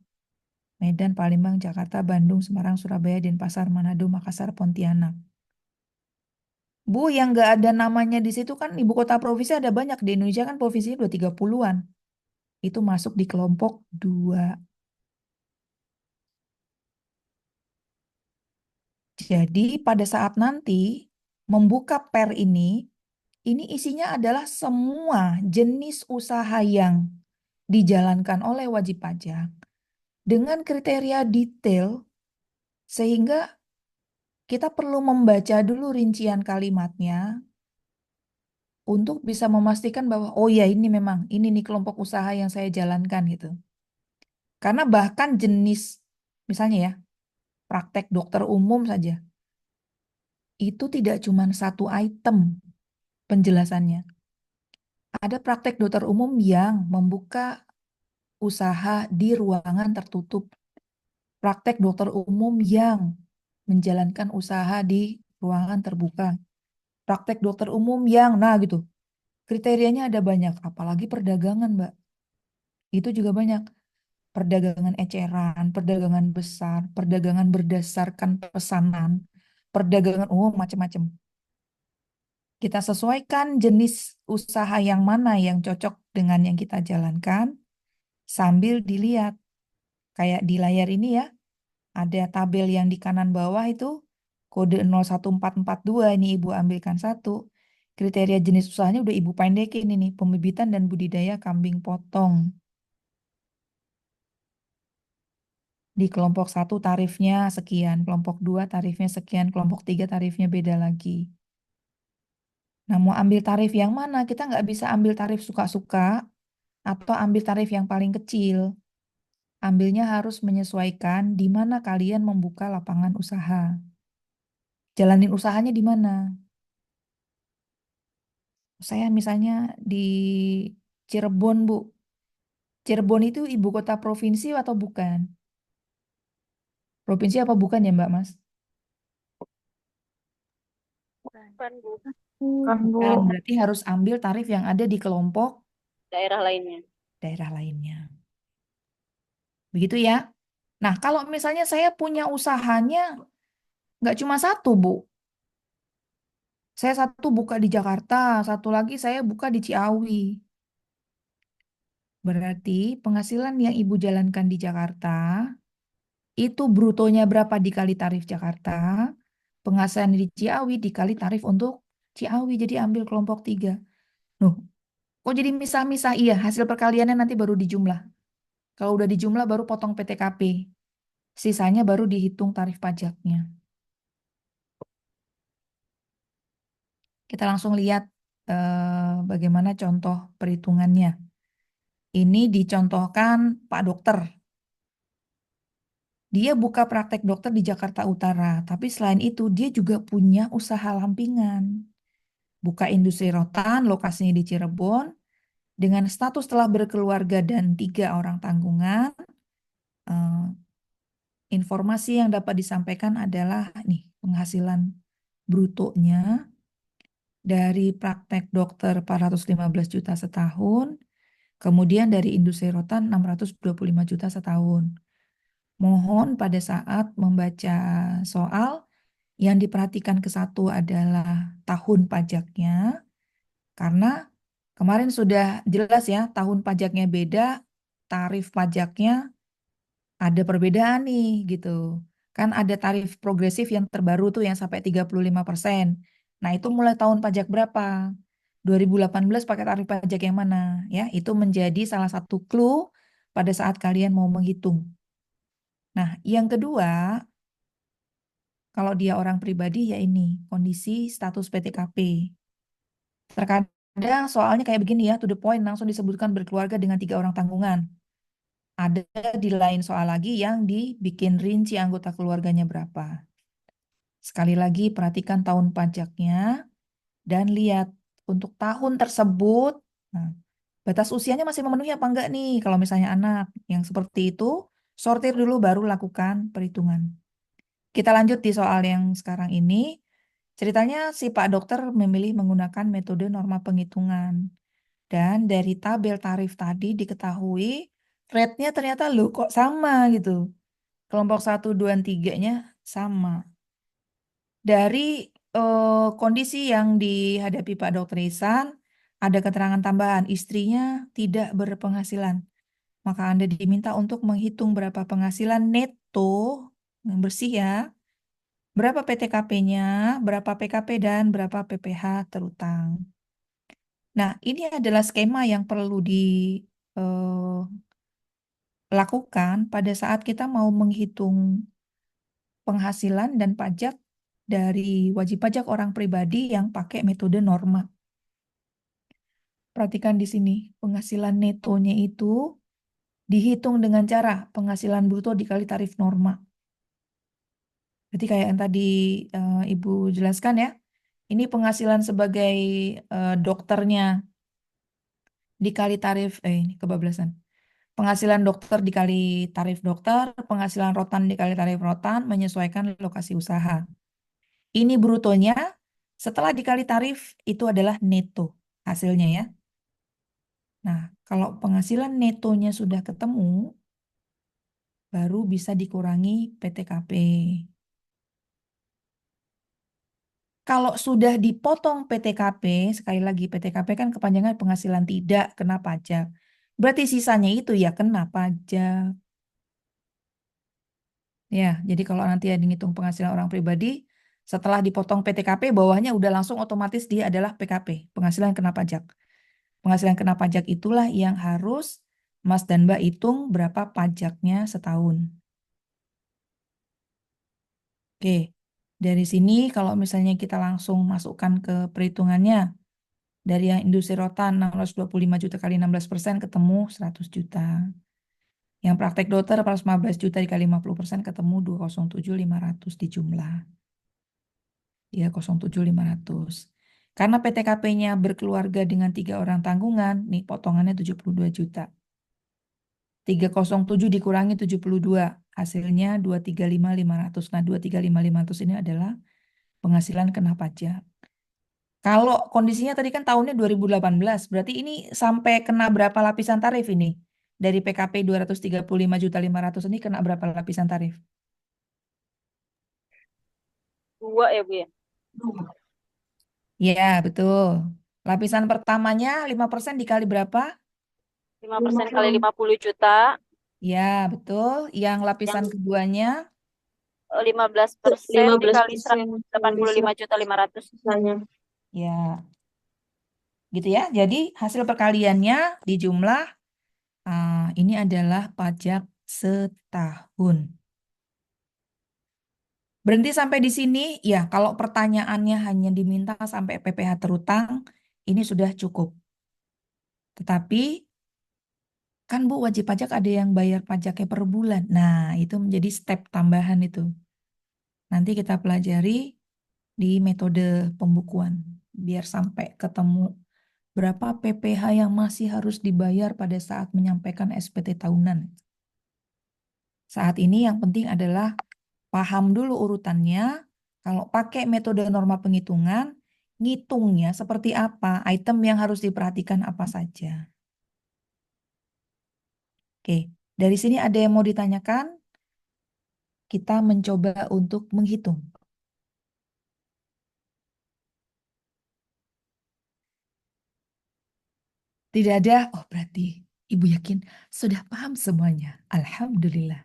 Medan, Palembang, Jakarta, Bandung, Semarang, Surabaya, Denpasar, Manado, Makassar, Pontianak. Bu, yang nggak ada namanya di situ kan ibu kota provinsi ada banyak. Di Indonesia kan provinsinya udah 30-an. Itu masuk di kelompok 2. Jadi pada saat nanti membuka ini isinya adalah semua jenis usaha yang dijalankan oleh wajib pajak dengan kriteria detail sehingga kita perlu membaca dulu rincian kalimatnya untuk bisa memastikan bahwa oh ya ini memang ini nih kelompok usaha yang saya jalankan gitu. Karena bahkan jenis misalnya ya praktek dokter umum saja itu tidak cuma satu item penjelasannya. Ada praktek dokter umum yang membuka usaha di ruangan tertutup. Praktek dokter umum yang menjalankan usaha di ruangan terbuka. praktek dokter umum yang, nah gitu. Kriterianya ada banyak, apalagi perdagangan, Mbak. Itu juga banyak. Perdagangan eceran, perdagangan besar, perdagangan berdasarkan pesanan, perdagangan umum, macam-macam. Kita sesuaikan jenis usaha yang mana yang cocok dengan yang kita jalankan, sambil dilihat. Kayak di layar ini ya, ada tabel yang di kanan bawah itu, kode 01442, ini Ibu ambilkan satu. Kriteria jenis usahanya udah Ibu pendekin ini, pembibitan dan budidaya kambing potong. Di kelompok satu tarifnya sekian, kelompok dua tarifnya sekian, kelompok tiga tarifnya beda lagi. Nah, mau ambil tarif yang mana? Kita nggak bisa ambil tarif suka-suka atau ambil tarif yang paling kecil. Ambilnya harus menyesuaikan di mana kalian membuka lapangan usaha. Jalanin usahanya di mana? Saya misalnya di Cirebon, Bu. Cirebon itu ibu kota provinsi atau bukan? Provinsi apa bukan ya, Mbak Mas? Bukan, Bu. Kan, Bu. Kan, berarti harus ambil tarif yang ada di kelompok Daerah lainnya. daerah lainnya. Begitu ya. Nah, kalau misalnya saya punya usahanya nggak cuma satu, Bu. Saya satu buka di Jakarta, satu lagi saya buka di Ciawi. Berarti penghasilan yang Ibu jalankan di Jakarta itu brutonya berapa dikali tarif Jakarta, penghasilan di Ciawi dikali tarif untuk Ciawi. Jadi ambil kelompok tiga. Nuh, kok jadi misah-misah? Iya, hasil perkaliannya nanti baru dijumlah. Kalau udah dijumlah baru potong PTKP. Sisanya baru dihitung tarif pajaknya. Kita langsung lihat bagaimana contoh perhitungannya. Ini dicontohkan Pak Dokter. Dia buka praktek dokter di Jakarta Utara, tapi selain itu dia juga punya usaha lampingan. Buka industri rotan, lokasinya di Cirebon, dengan status telah berkeluarga dan 3 orang tanggungan. eh, Informasi yang dapat disampaikan adalah nih penghasilan brutonya dari praktek dokter 415 juta setahun, kemudian dari industri rotan 625 juta setahun. Mohon pada saat membaca soal yang diperhatikan ke satu adalah tahun pajaknya, karena kemarin sudah jelas ya, tahun pajaknya beda, tarif pajaknya ada perbedaan nih gitu. Kan ada tarif progresif yang terbaru tuh yang sampai 35%. Nah, itu mulai tahun pajak berapa? 2018 pakai tarif pajak yang mana? Ya, itu menjadi salah satu clue pada saat kalian mau menghitung. Nah, yang kedua, kalau dia orang pribadi ya ini, kondisi status PTKP. Terkadang soalnya kayak begini ya, to the point langsung disebutkan berkeluarga dengan 3 orang tanggungan. Ada di lain soal lagi yang dibikin rinci anggota keluarganya berapa. Sekali lagi perhatikan tahun pajaknya dan lihat untuk tahun tersebut, nah, batas usianya masih memenuhi apa enggak nih? Kalau misalnya anak yang seperti itu, sortir dulu baru lakukan perhitungan. Kita lanjut di soal yang sekarang ini. Ceritanya si Pak Dokter memilih menggunakan metode norma penghitungan. Dan dari tabel tarif tadi diketahui rate-nya ternyata loh kok sama gitu. Kelompok satu 2, 3-nya sama. Dari kondisi yang dihadapi Pak Dokter Ihsan, ada keterangan tambahan istrinya tidak berpenghasilan. Maka Anda diminta untuk menghitung berapa penghasilan neto yang bersih ya, berapa PTKP-nya, berapa PKP, dan berapa PPh terutang. Nah, ini adalah skema yang perlu dilakukan pada saat kita mau menghitung penghasilan dan pajak dari wajib pajak orang pribadi yang pakai metode norma. Perhatikan di sini, penghasilan netonya itu dihitung dengan cara penghasilan bruto dikali tarif norma. Berarti kayak yang tadi Ibu jelaskan ya, ini penghasilan sebagai dokternya dikali tarif, ini kebablasan. Penghasilan dokter dikali tarif dokter, penghasilan rotan dikali tarif rotan, menyesuaikan lokasi usaha. Ini brutonya Setelah dikali tarif, itu adalah neto hasilnya ya. Nah, kalau penghasilan netonya sudah ketemu, baru bisa dikurangi PTKP. Kalau sudah dipotong PTKP, sekali lagi PTKP kan kepanjangan penghasilan tidak kena pajak. Berarti sisanya itu ya kena pajak. Ya, jadi kalau nanti ada ngitung penghasilan orang pribadi, setelah dipotong PTKP, bawahnya udah langsung otomatis dia adalah PKP, penghasilan kena pajak. Penghasilan kena pajak itulah yang harus Mas dan Mbak hitung berapa pajaknya setahun. Oke, dari sini kalau misalnya kita langsung masukkan ke perhitungannya, dari yang industri rotan 625 juta kali 16% ketemu 100 juta. Yang praktek dokter 415 juta dikali 50% ketemu 207.500 di jumlah. Ya, 0,7500. Karena PTKP-nya berkeluarga dengan 3 orang tanggungan, nih potongannya 72 juta. 307 dikurangi 72, hasilnya 235.500. Nah, 235.500 ini adalah penghasilan kena pajak. Kalau kondisinya tadi kan tahunnya 2018, berarti ini sampai kena berapa lapisan tarif ini? Dari PKP 235.500.000 ini kena berapa lapisan tarif? 2 ya Bu ya. Ya, betul. Lapisan pertamanya 5% dikali berapa? 5% kali 50 juta, Ya, betul. Yang lapisan yang keduanya, 15% 15% dikali kali 185.500.000. sisanya. ya, gitu ya. Jadi hasil perkaliannya di jumlah ini adalah pajak setahun. Berhenti sampai di sini, ya. Kalau pertanyaannya hanya diminta sampai PPh terutang, ini sudah cukup. Tetapi kan Bu, wajib pajak ada yang bayar pajaknya per bulan. Nah, itu menjadi step tambahan itu. Nanti kita pelajari di metode pembukuan biar sampai ketemu berapa PPh yang masih harus dibayar pada saat menyampaikan SPT tahunan. Saat ini yang penting adalah paham dulu urutannya. Kalau pakai metode norma penghitungan, ngitungnya seperti apa, item yang harus diperhatikan apa saja. Oke, dari sini ada yang mau ditanyakan? Kita mencoba untuk menghitung. Tidak ada, oh berarti Ibu yakin sudah paham semuanya. Alhamdulillah.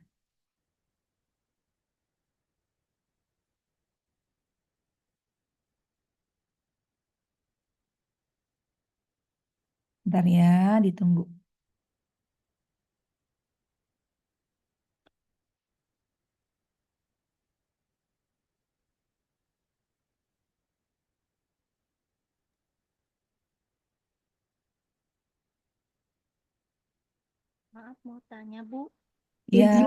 Bentar ya, ditunggu. Maaf mau tanya Bu. Ya,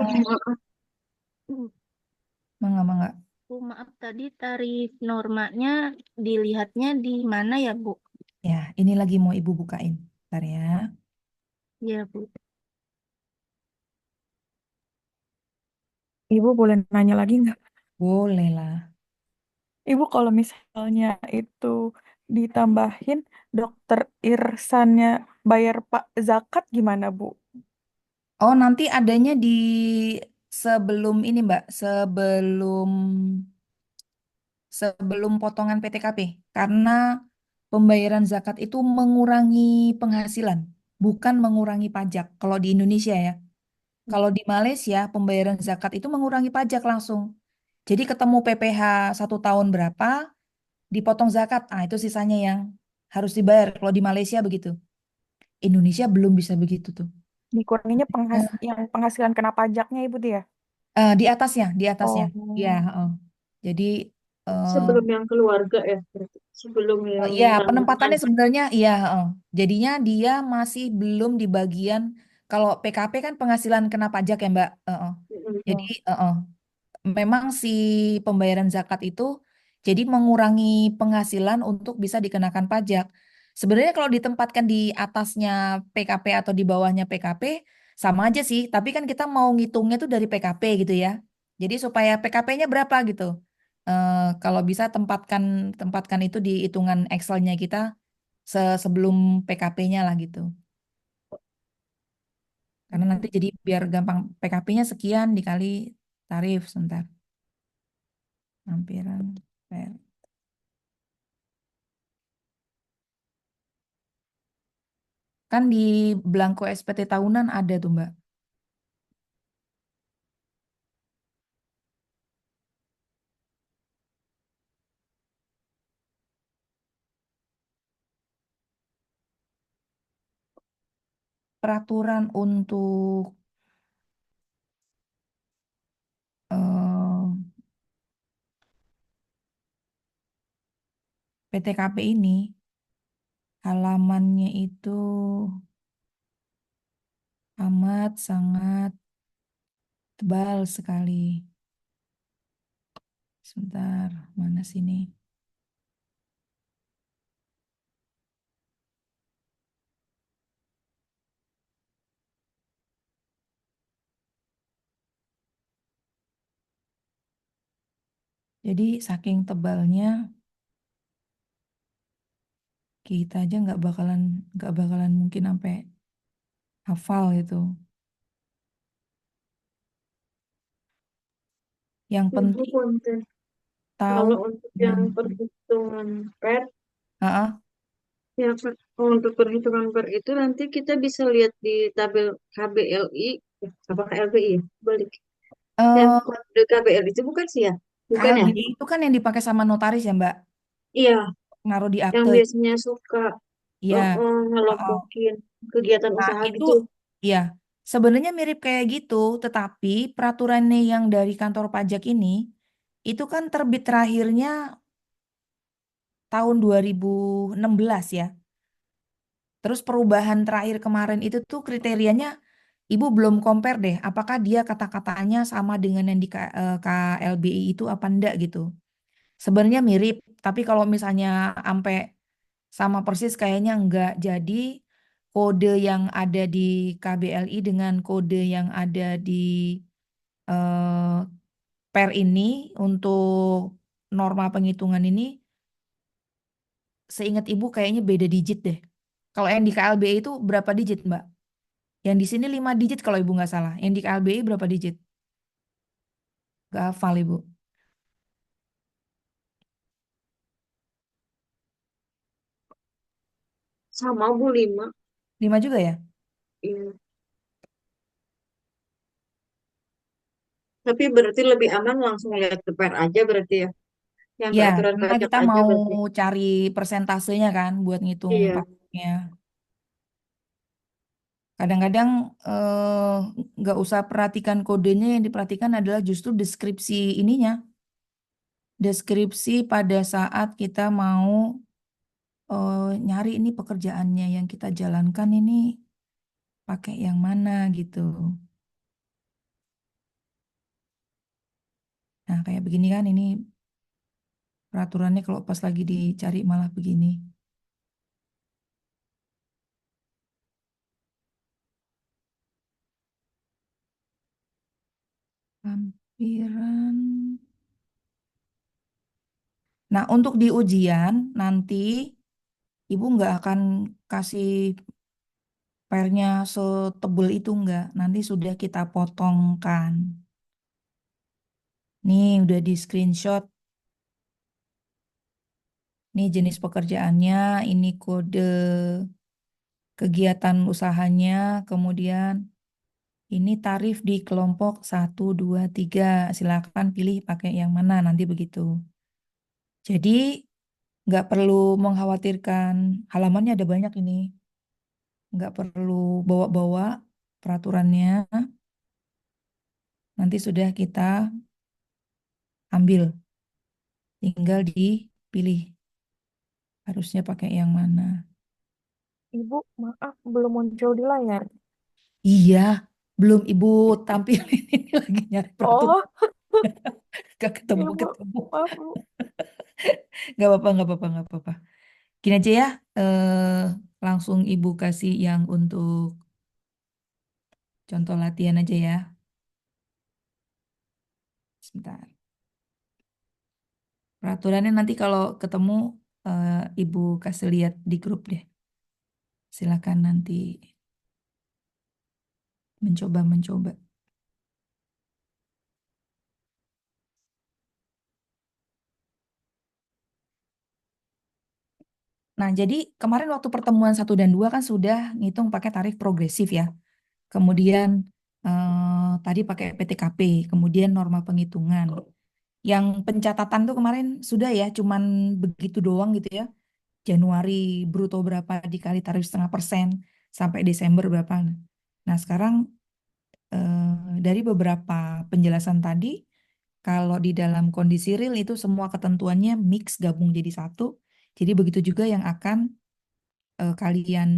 Bu, mangga-mangga. Bu, maaf tadi tarif normanya dilihatnya di mana ya Bu? Ya, ini lagi mau Ibu bukain. Bentar ya. Ya Bu. Ibu boleh nanya lagi nggak? Boleh lah. Ibu kalau misalnya itu ditambahin dokter Irsannya bayar Pak zakat gimana Bu? Oh, nanti adanya di sebelum ini, Mbak. Sebelum potongan PTKP. Karena pembayaran zakat itu mengurangi penghasilan, bukan mengurangi pajak. Kalau di Indonesia ya. Kalau di Malaysia, pembayaran zakat itu mengurangi pajak langsung. Jadi ketemu PPh 1 tahun berapa, dipotong zakat. Ah, itu sisanya yang harus dibayar. Kalau di Malaysia begitu. Indonesia belum bisa begitu tuh. Dikuranginya Eh, yang penghasilan kena pajaknya Ibu tuh ya? di atasnya, di atasnya. Ya, Oh, heeh. Jadi eh, Sebelum yang keluarga ya, berarti. Sebelum yang ya tanggungan. penempatannya sebenarnya iya, heeh. Jadinya dia masih belum di bagian kalau PKP kan penghasilan kena pajak ya, Mbak. Heeh. Jadi oh. heeh. Memang si pembayaran zakat itu jadi mengurangi penghasilan untuk bisa dikenakan pajak. Sebenarnya kalau ditempatkan di atasnya PKP atau di bawahnya PKP sama aja sih, tapi kan kita mau ngitungnya tuh dari PKP gitu ya. Jadi supaya PKP-nya berapa gitu. kalau bisa tempatkan itu di hitungan Excel-nya kita sebelum PKP-nya lah gitu. Karena nanti jadi biar gampang PKP-nya sekian dikali tarif sebentar. Lampiran per. Kan di belangko SPT tahunan ada tuh Mbak. Peraturan untuk eh, PTKP ini halamannya itu amat sangat tebal sekali. Sebentar, mana sini? Jadi saking tebalnya kita aja nggak bakalan mungkin sampai hafal gitu. Yang Ibu penting konten. tahu Kalau untuk yang perhitungan PER, Heeh. ya kalau untuk perhitungan PER itu nanti kita bisa lihat di tabel KBLI, apa KLBI ya? Balik. Yang Eh, kode KBLI itu bukan sih ya? Bukan ya? KLBI itu kan yang dipakai sama notaris ya Mbak, Iya, naruh di yang akte. biasanya suka Iya. Heeh. ngelompokin kegiatan Nah usaha itu gitu. ya sebenarnya mirip kayak gitu, tetapi peraturannya yang dari kantor pajak ini itu kan terbit terakhirnya tahun 2016 ya. Terus perubahan terakhir kemarin itu tuh kriterianya Ibu belum compare deh, apakah dia kata-katanya sama dengan yang di KLBI itu apa enggak gitu. Sebenarnya mirip, tapi kalau misalnya sampai sama persis kayaknya enggak. Jadi kode yang ada di KBLI dengan kode yang ada di eh, PER ini untuk norma penghitungan ini, seingat Ibu kayaknya beda digit deh. Kalau yang di KLBI itu berapa digit, Mbak? Yang di sini 5 digit kalau Ibu nggak salah. Yang di KLBI berapa digit? Nggak hafal Ibu. Sama Bu 5. 5 juga ya? Iya. Tapi berarti lebih aman langsung lihat ke PER aja berarti ya. Yang Ya, peraturan karena pajak kita aja mau berarti. cari persentasenya kan buat ngitung Iya. pajaknya. Kadang-kadang eh, nggak usah perhatikan kodenya, yang diperhatikan adalah justru deskripsi ininya. Deskripsi pada saat kita mau nyari ini pekerjaannya yang kita jalankan ini pakai yang mana gitu. Nah, kayak begini kan ini peraturannya kalau pas lagi dicari malah begini. Lampiran. Nah, untuk di ujian nanti Ibu nggak akan kasih pernya setebel itu nggak. Nanti sudah kita potongkan. Nih udah di screenshot. Nih jenis pekerjaannya, ini kode kegiatan usahanya, kemudian ini tarif di kelompok 1, 2, 3. Silakan pilih pakai yang mana nanti begitu. Jadi nggak perlu mengkhawatirkan, halamannya ada banyak ini. Nggak perlu bawa-bawa peraturannya. Nanti sudah kita ambil, tinggal dipilih harusnya pakai yang mana. Ibu, maaf belum muncul di layar. Iya, belum Ibu tampilin ini lagi nyari peraturan. Oh, Gak iya Bu. ketemu-ketemu. Maaf Bu. Gak apa-apa, gak apa-apa, gak apa-apa. Gini aja ya, langsung Ibu kasih yang untuk contoh latihan aja ya. Sebentar. Peraturannya nanti kalau ketemu Ibu kasih lihat di grup deh. Silakan nanti mencoba-mencoba. Nah, jadi kemarin waktu pertemuan 1 dan 2 kan sudah ngitung pakai tarif progresif ya. Kemudian tadi pakai PTKP, kemudian norma penghitungan. Yang pencatatan tuh kemarin sudah ya, cuman begitu doang gitu ya. Januari bruto berapa dikali tarif 0,5% sampai Desember berapa. Nah, sekarang dari beberapa penjelasan tadi, kalau di dalam kondisi real itu semua ketentuannya mix gabung jadi satu. Jadi begitu juga yang akan kalian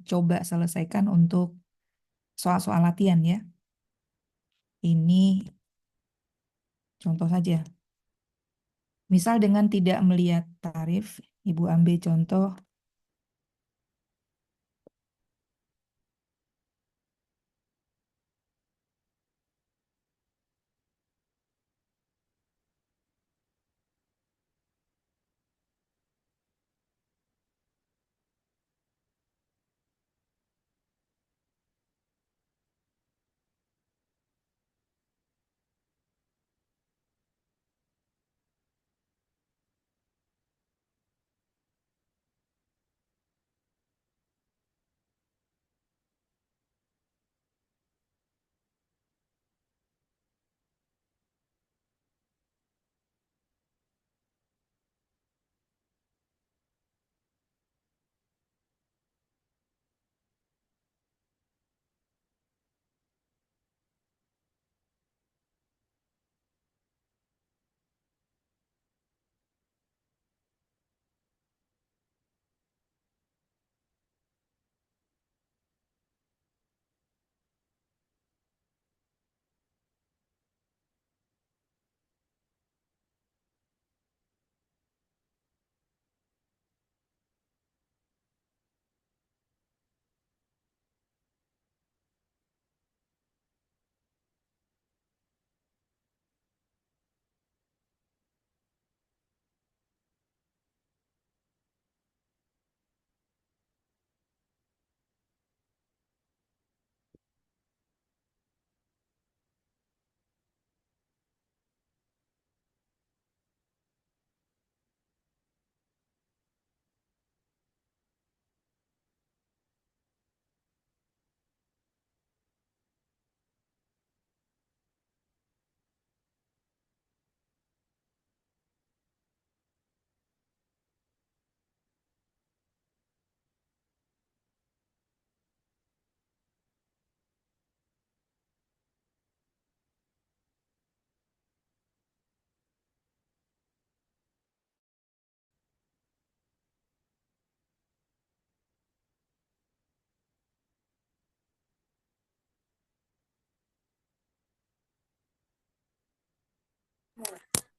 coba selesaikan untuk soal-soal latihan ya. Ini contoh saja. Misal dengan tidak melihat tarif, Ibu ambil contoh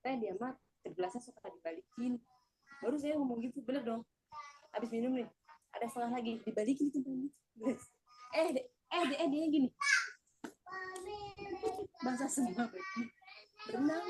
Teh dia mah gelasnya suka dibalikin. Baru saya ngomong gitu, bener dong. Habis minum nih, ada setengah lagi dibalikin itu gelas. Dia gini. Bangsa semua berenang.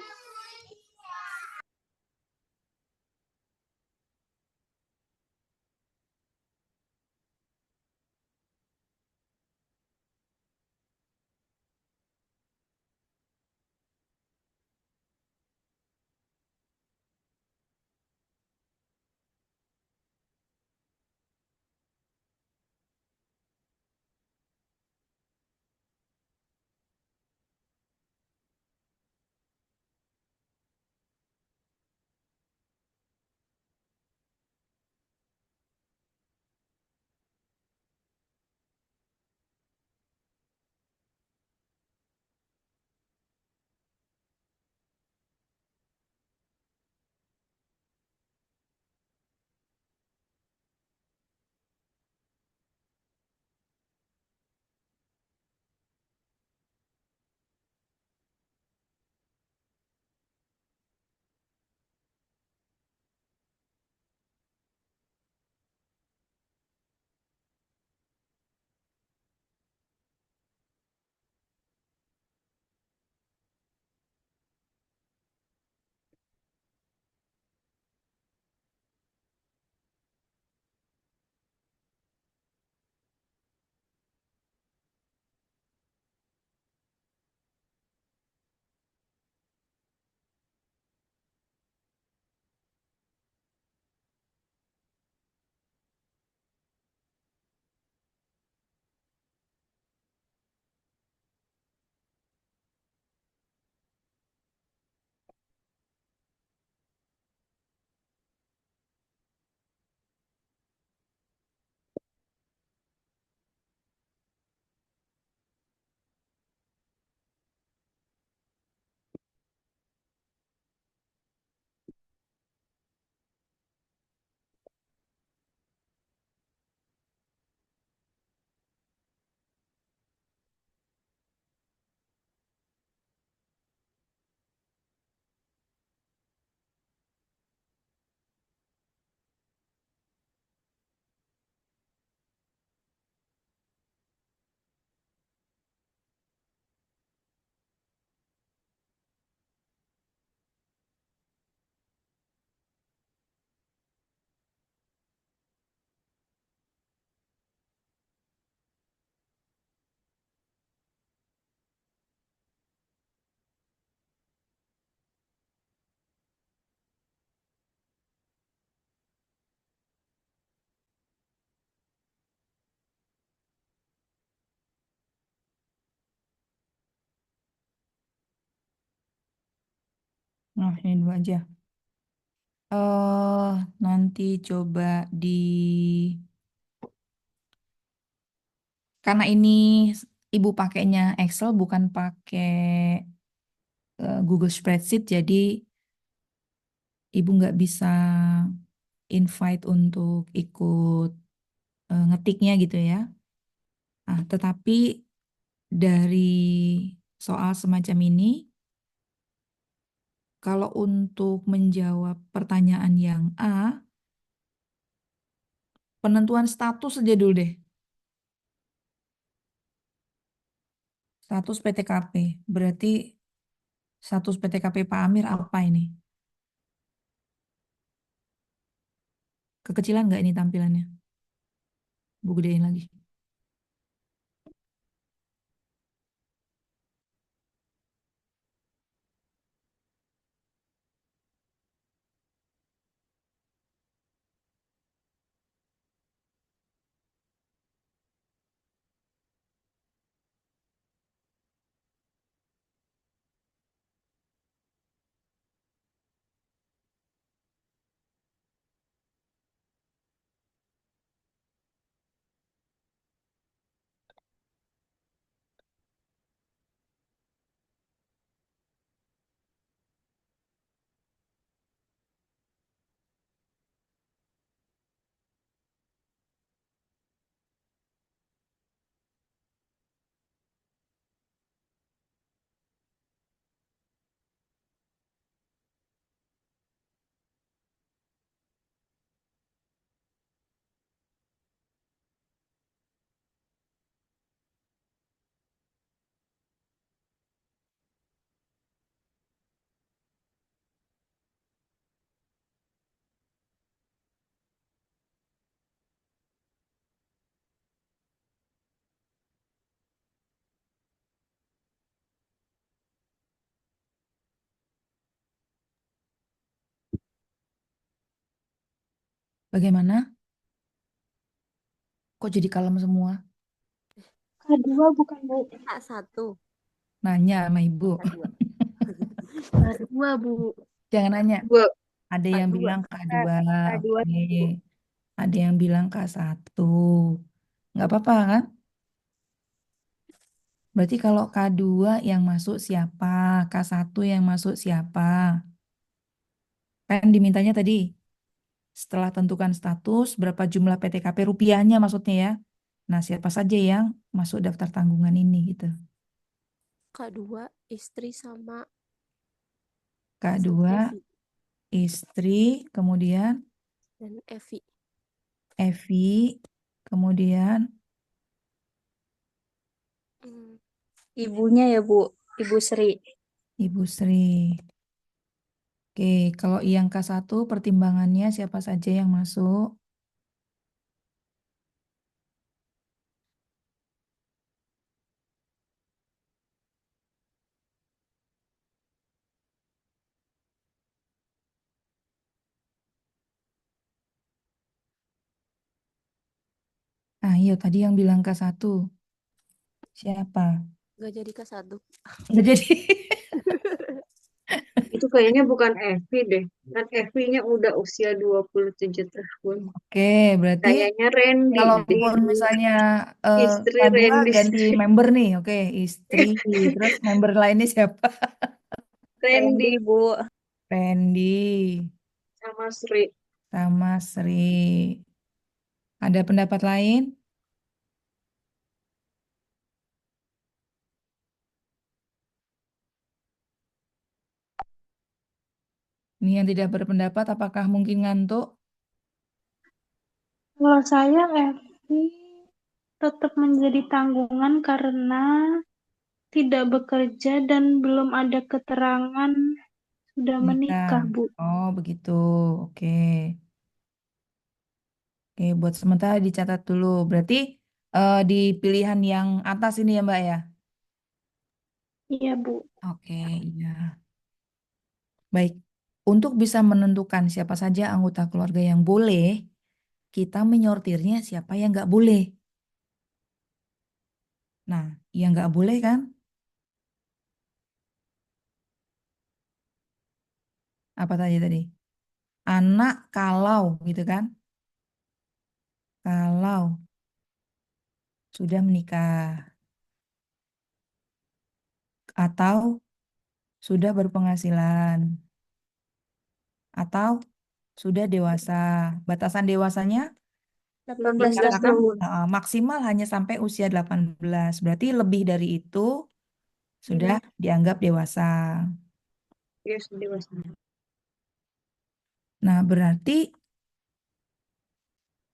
Nah, ini dua aja. Nanti coba di karena ini ibu pakainya Excel bukan pakai Google Spreadsheet, jadi ibu nggak bisa invite untuk ikut ngetiknya gitu ya. Nah, tetapi dari soal semacam ini, kalau untuk menjawab pertanyaan yang A, penentuan status saja dulu deh. Status PTKP. Berarti status PTKP Pak Amir apa ini? Kekecilan nggak ini tampilannya? Bu gedein lagi. Bagaimana? Kok jadi kalem semua? K2 bukan Bu. K1. Nanya sama ibu. K2. K2, Bu. Jangan nanya. Dua. Ada yang K2. bilang K2. K2 Oke. Bu. Ada yang bilang K1. Nggak apa-apa kan? Berarti kalau K2 yang masuk siapa? K1 yang masuk siapa? Kan dimintanya tadi. Setelah tentukan status, berapa jumlah PTKP rupiahnya maksudnya ya. Nah, siapa saja yang masuk daftar tanggungan ini gitu. K2 istri sama K2 Evi istri, kemudian dan Evi. Evi, kemudian Ibunya ya Bu, Ibu Sri. Ibu Sri. Oke, kalau yang K1 pertimbangannya siapa saja yang masuk? Ah, iya tadi yang bilang K1. Siapa? Gak jadi K1. Nggak jadi. Itu kayaknya bukan Evi deh. Kan Evi-nya udah usia 27 tahun. Oke, berarti Kayaknya Randy deh. kalaupun misalnya Istri K2 Randy. ganti member nih, oke, istri, terus member lainnya siapa? Randy Bu. Randy sama Sri. sama Sri. Ada pendapat lain? Ini yang tidak berpendapat, apakah mungkin ngantuk? Kalau saya Evi tetap menjadi tanggungan karena tidak bekerja dan belum ada keterangan sudah Nikah. menikah, Bu. Oh, begitu. Oke. Oke, buat sementara dicatat dulu. Berarti di pilihan yang atas ini ya, Mbak ya? Iya, Bu. Oke, iya. Baik. Untuk bisa menentukan siapa saja anggota keluarga yang boleh, kita menyortirnya siapa yang nggak boleh. Nah, yang nggak boleh kan Apa tadi? Anak kalau gitu kan? Kalau sudah menikah atau sudah berpenghasilan atau sudah dewasa. Batasan dewasanya 18 18 dikatakan tahun. tahun. maksimal hanya sampai usia 18. Berarti lebih dari itu sudah dianggap dewasa. Ya, sudah dewasa. Nah, berarti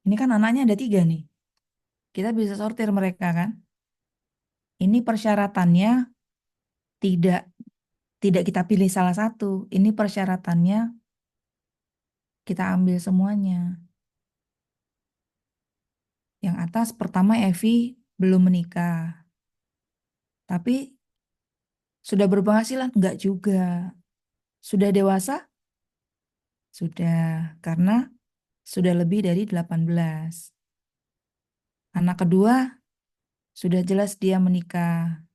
ini kan anaknya ada 3 nih. Kita bisa sortir mereka kan. Ini persyaratannya tidak tidak kita pilih salah satu. Ini persyaratannya kita ambil semuanya. Yang atas pertama Evi belum menikah. Tapi sudah berpenghasilan? Enggak juga. Sudah dewasa? Sudah. Karena sudah lebih dari 18. Anak kedua, sudah jelas dia menikah.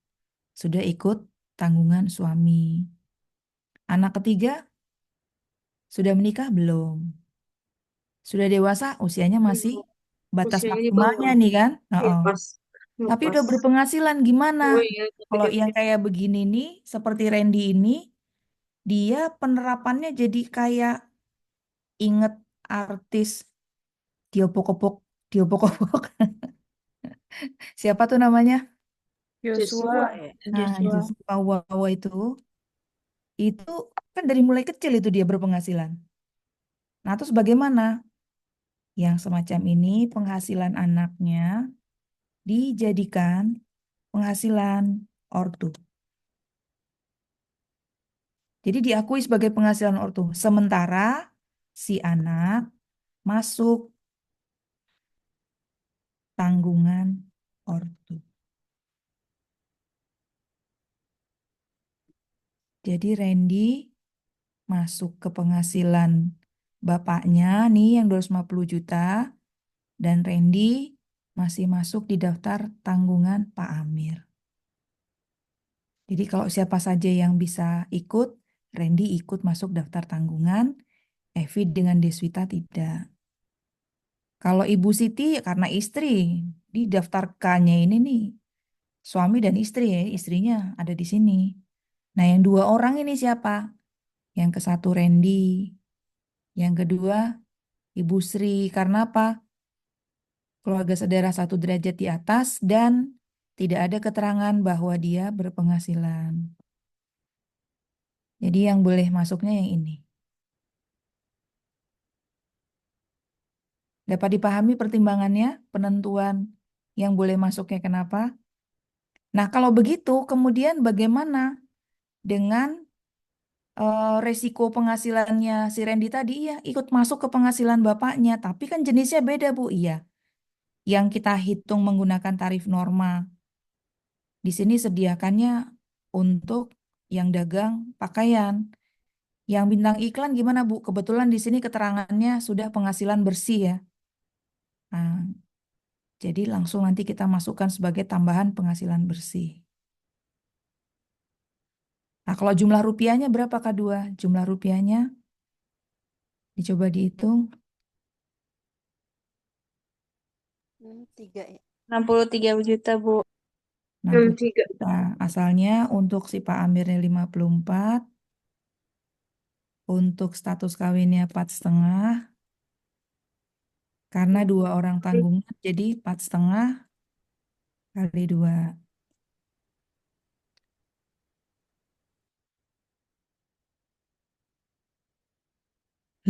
Sudah ikut tanggungan suami. Anak ketiga, sudah menikah? Belum. Sudah dewasa, usianya masih batas Usianya di maksimalnya bawah. nih kan? Ya, Heeh. pas. Tapi Pas. udah berpenghasilan gimana? Oh iya, tapi Kalau dia yang kayak begini nih, seperti Randy ini, dia penerapannya jadi kayak inget artis Tio Pokopok, Tio Pokopok. Siapa tuh namanya? Joshua. Joshua ya. Nah, Joshua. Joshua Wawa itu kan dari mulai kecil itu dia berpenghasilan. Nah, terus bagaimana? Yang semacam ini penghasilan anaknya dijadikan penghasilan ortu. Jadi diakui sebagai penghasilan ortu. Sementara si anak masuk tanggungan ortu. Jadi Randy masuk ke penghasilan bapaknya nih yang 250 juta dan Randy masih masuk di daftar tanggungan Pak Amir. Jadi kalau siapa saja yang bisa ikut, Randy ikut masuk daftar tanggungan, Evi dengan Deswita tidak. Kalau Ibu Siti karena istri, di daftar K-nya ini nih, suami dan istri ya, istrinya ada di sini. Nah yang 2 orang ini siapa? Yang ke satu Randy, yang kedua Ibu Sri. Karena apa? Keluarga saudara 1 derajat di atas dan tidak ada keterangan bahwa dia berpenghasilan. Jadi yang boleh masuknya yang ini. Dapat dipahami pertimbangannya, penentuan yang boleh masuknya kenapa? Nah, kalau begitu, kemudian bagaimana dengan resiko penghasilannya si Randy tadi? Iya, ikut masuk ke penghasilan bapaknya, tapi kan jenisnya beda, Bu. Iya, yang kita hitung menggunakan tarif norma. Di sini sediakannya untuk yang dagang pakaian. Yang bintang iklan gimana, Bu? Kebetulan di sini keterangannya sudah penghasilan bersih ya. Nah, jadi langsung nanti kita masukkan sebagai tambahan penghasilan bersih. Nah, kalau jumlah rupiahnya berapa K2? Jumlah rupiahnya dicoba dihitung. 3 ya. 63 juta, Bu. 60 3. juta. Asalnya untuk si Pak Amirnya 54. Untuk status kawinnya 4,5. Karena 2 orang tanggungan jadi 4,5 kali 2.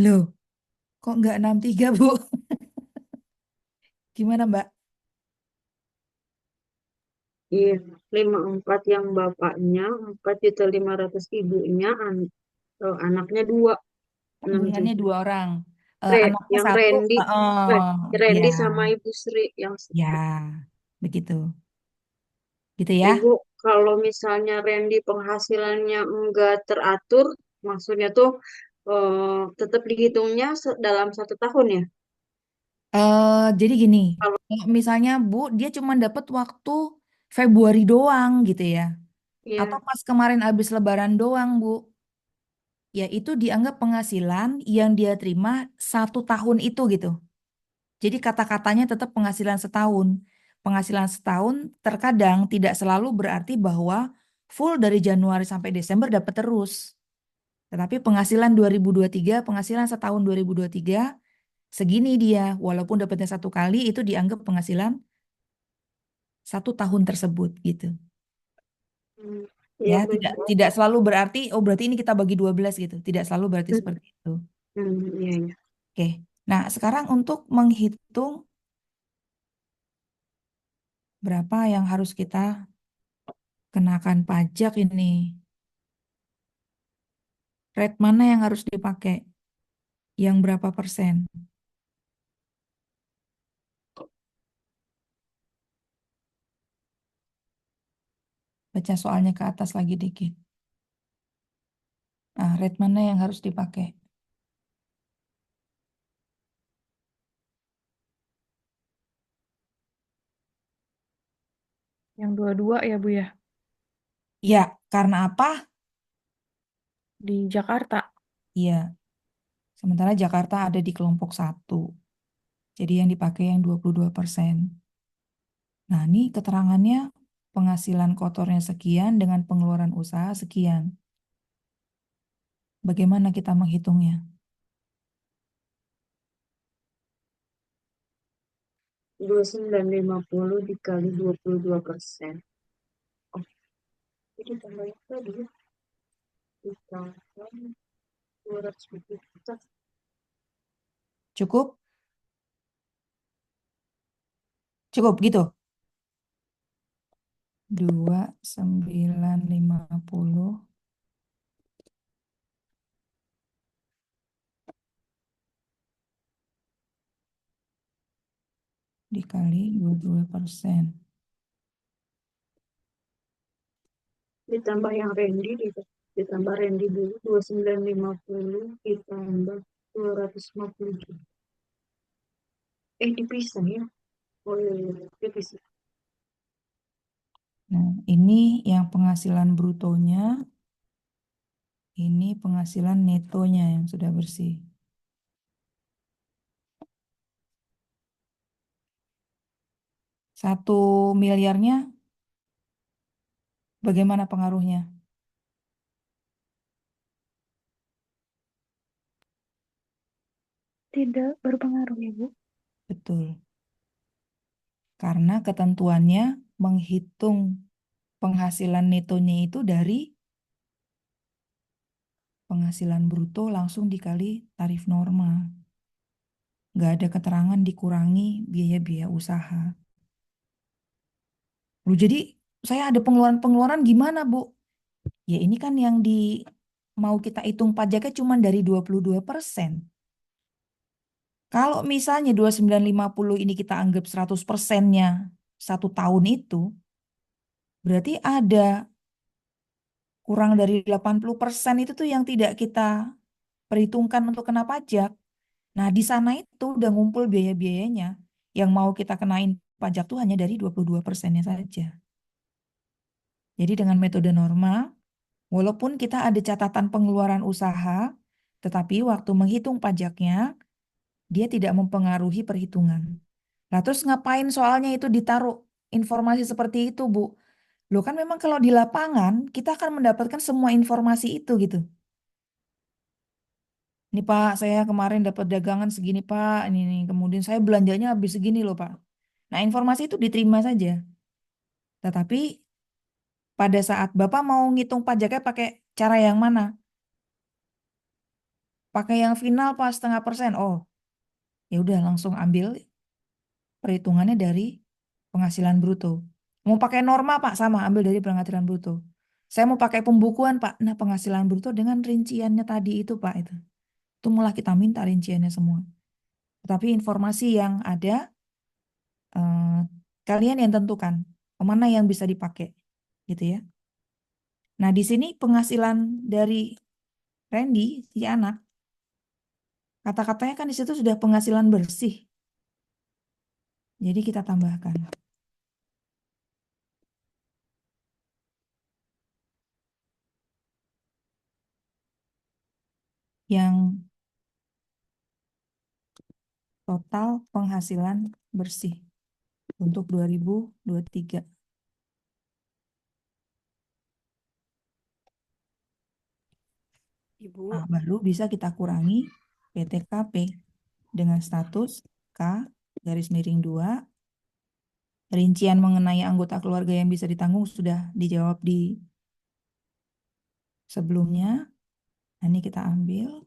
Loh, kok nggak 63, Bu? Gimana, Mbak? Iya, 54 yang bapaknya, 4.500.000 ibunya, anaknya 2, 6 Tanggungannya juta. 2 orang. Anaknya Yang 1. Randy, Oh, ya, Randy sama Ibu Sri yang ya, begitu. Gitu ya. Ibu, kalau misalnya Randy penghasilannya enggak teratur, maksudnya tuh tetap dihitungnya dalam 1 tahun ya? Jadi gini, Kalau kalau misalnya Bu, dia cuma dapat waktu Februari doang gitu ya. Atau ya, pas kemarin habis Lebaran doang, Bu. ya itu dianggap penghasilan yang dia terima 1 tahun itu gitu. Jadi kata-katanya tetap penghasilan setahun. Penghasilan setahun terkadang tidak selalu berarti bahwa full dari Januari sampai Desember dapat terus. Tetapi penghasilan 2023, penghasilan setahun 2023, segini dia. Walaupun dapatnya 1 kali, itu dianggap penghasilan 1 tahun tersebut gitu. Hmm. Ya, Ya, baik. tidak selalu berarti, oh berarti ini kita bagi 12 gitu. Tidak selalu berarti Hmm. seperti itu. Iya, iya. Oke. Nah, sekarang untuk menghitung berapa yang harus kita kenakan pajak ini. Rate mana yang harus dipakai? Yang berapa persen? Baca soalnya ke atas lagi dikit. Nah, rate mana yang harus dipakai? Yang dua-dua ya Bu ya, Ya, karena apa? di Jakarta. Iya, sementara Jakarta ada di kelompok 1. Jadi yang dipakai yang 22%. Nah, ini keterangannya penghasilan kotornya sekian dengan pengeluaran usaha sekian. Bagaimana kita menghitungnya? 2950 dikali 22%. Oh, itu tambahnya tadi ya. Ditambah 250 juta. Cukup? Cukup gitu? 2950 dikali 22%. Ditambah yang Randy, ditambah Randy dulu 2950 ditambah 250 juta. Dipisah ya. Oh iya, iya, dipisah. Nah, ini yang penghasilan brutonya, ini penghasilan netonya yang sudah bersih. 1 miliarnya bagaimana pengaruhnya? Tidak berpengaruh ya, Bu. Betul. Karena ketentuannya menghitung penghasilan netonya itu dari penghasilan bruto langsung dikali tarif norma. Nggak ada keterangan dikurangi biaya-biaya usaha. Loh, jadi saya ada pengeluaran-pengeluaran gimana, Bu? Ya ini kan yang mau kita hitung pajaknya cuma dari 22%. Kalau misalnya 2950 ini kita anggap 100%-nya 1 tahun itu, berarti ada kurang dari 80% itu tuh yang tidak kita perhitungkan untuk kena pajak. Nah, di sana itu udah ngumpul biaya-biayanya. Yang mau kita kenain pajak tuh hanya dari 22%-nya saja. Jadi dengan metode norma, walaupun kita ada catatan pengeluaran usaha, tetapi waktu menghitung pajaknya, dia tidak mempengaruhi perhitungan. Nah, terus ngapain soalnya itu ditaruh informasi seperti itu, Bu? Loh kan memang kalau di lapangan, kita akan mendapatkan semua informasi itu gitu. Ini Pak, saya kemarin dapat dagangan segini Pak, ini nih. Kemudian saya belanjanya habis segini loh Pak. Nah, informasi itu diterima saja. Tetapi pada saat Bapak mau ngitung pajaknya pakai cara yang mana? Pakai yang final Pak 0,5%. Oh, ya udah langsung ambil perhitungannya dari penghasilan bruto. Mau pakai norma Pak, sama ambil dari penghasilan bruto. Saya mau pakai pembukuan Pak. Nah, penghasilan bruto dengan rinciannya tadi itu Pak itu. Itu malah kita minta rinciannya semua. Tetapi informasi yang ada eh, kalian yang tentukan kemana yang bisa dipakai, gitu ya. Nah, di sini penghasilan dari Randy, si anak, kata-katanya kan di situ sudah penghasilan bersih. Jadi kita tambahkan. yang total penghasilan bersih untuk 2023. Ibu, Nah, baru bisa kita kurangi PTKP dengan status K_2. Rincian mengenai anggota keluarga yang bisa ditanggung sudah dijawab di sebelumnya. Nah, ini kita ambil.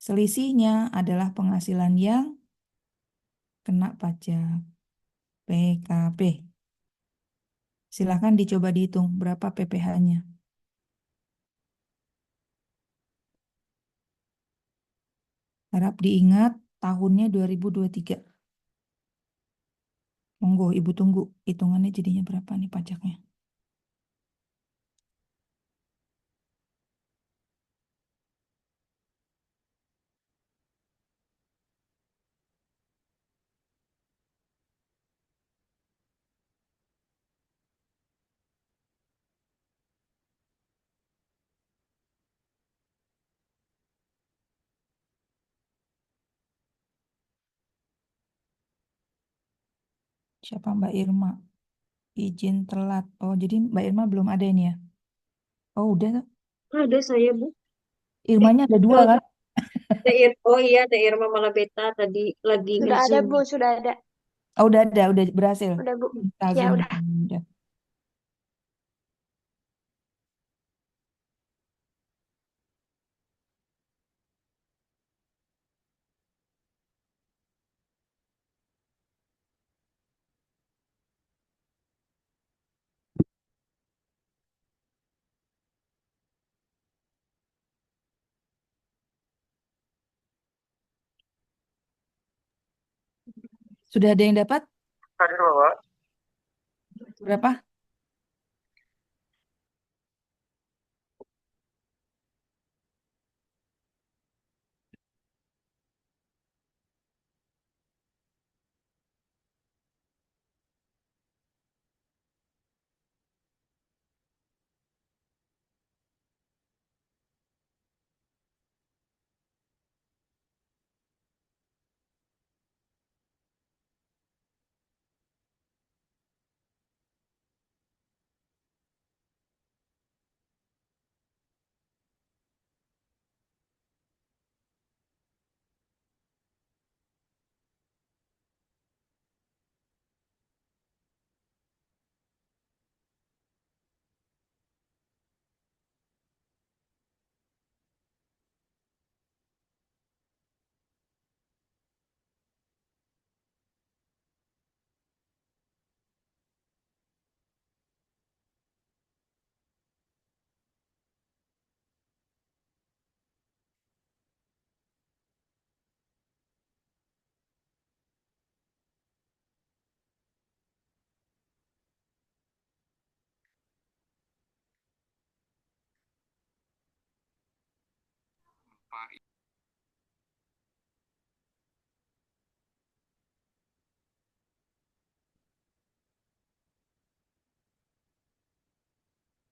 Selisihnya adalah penghasilan yang kena pajak PKP. Silakan dicoba dihitung berapa PPh-nya. Harap diingat tahunnya 2023. Monggo Ibu tunggu hitungannya jadinya berapa nih pajaknya. Siapa Mbak Irma? Izin telat. Oh, jadi Mbak Irma belum ada ini ya? Oh, udah. Ada saya, Bu. Irmanya ada dua Oh, kan? Oh iya, Teh Irma malah beta tadi lagi Sudah ada, nge-Zoom. Bu, sudah ada. Oh, udah berhasil. Udah, Bu. Kita Ya, Zoom. udah. Udah. Sudah ada yang dapat? Berapa?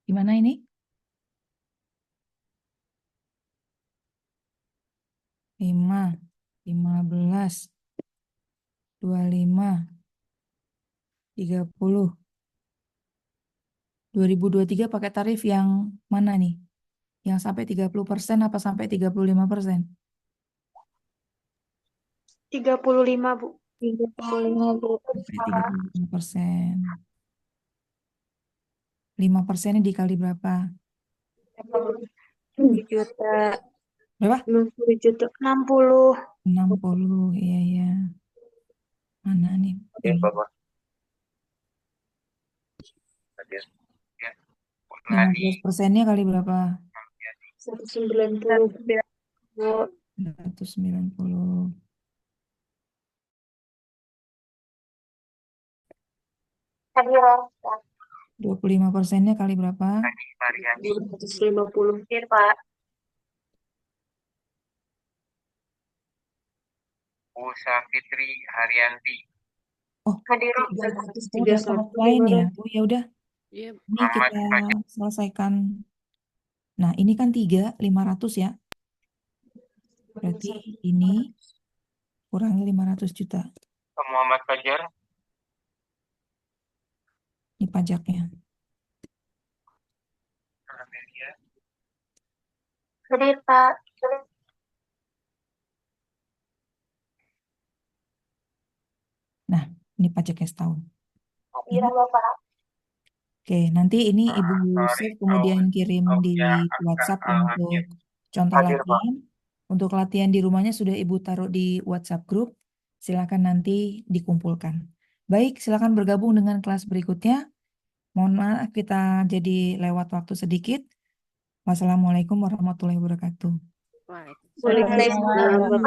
Gimana ini? 5, 15, 25, 30. 2023 pakai tarif yang mana nih? Yang sampai 30% apa sampai 35%? 35, Bu. 35, Bu. Sampai 35%. 5%-nya dikali berapa? 7 juta. Berapa? 60 juta. 60. 60. Iya, iya. Mana nih? Ini. 15%-nya kali berapa? 190. 190. 25%-nya kali berapa? 250. Pak. Usa Fitri Haryanti. Oh, Hadir. udah 331 kelas lain ya. barang. Oh, ya udah. iya Ini Ahmad kita Fajar. selesaikan. Nah, ini kan 3, 500 ya. Berarti ini kurangi 500 juta. Pak Muhammad Fajar, Ini pajaknya. Amelia, Kredit, Pak. Nah, ini pajaknya setahun. Ya. Iya, Bapak. Oke, nanti ini Ibu Pak save Rito kemudian kirim di Sofia WhatsApp Aksa untuk Hakim. contoh Hadir, Pak. latihan. Untuk latihan di rumahnya sudah Ibu taruh di WhatsApp grup. Silakan nanti dikumpulkan. Baik, silakan bergabung dengan kelas berikutnya. Mohon maaf kita jadi lewat waktu sedikit. Wassalamualaikum warahmatullahi wabarakatuh. Waalaikumsalam. Waalaikumsalam.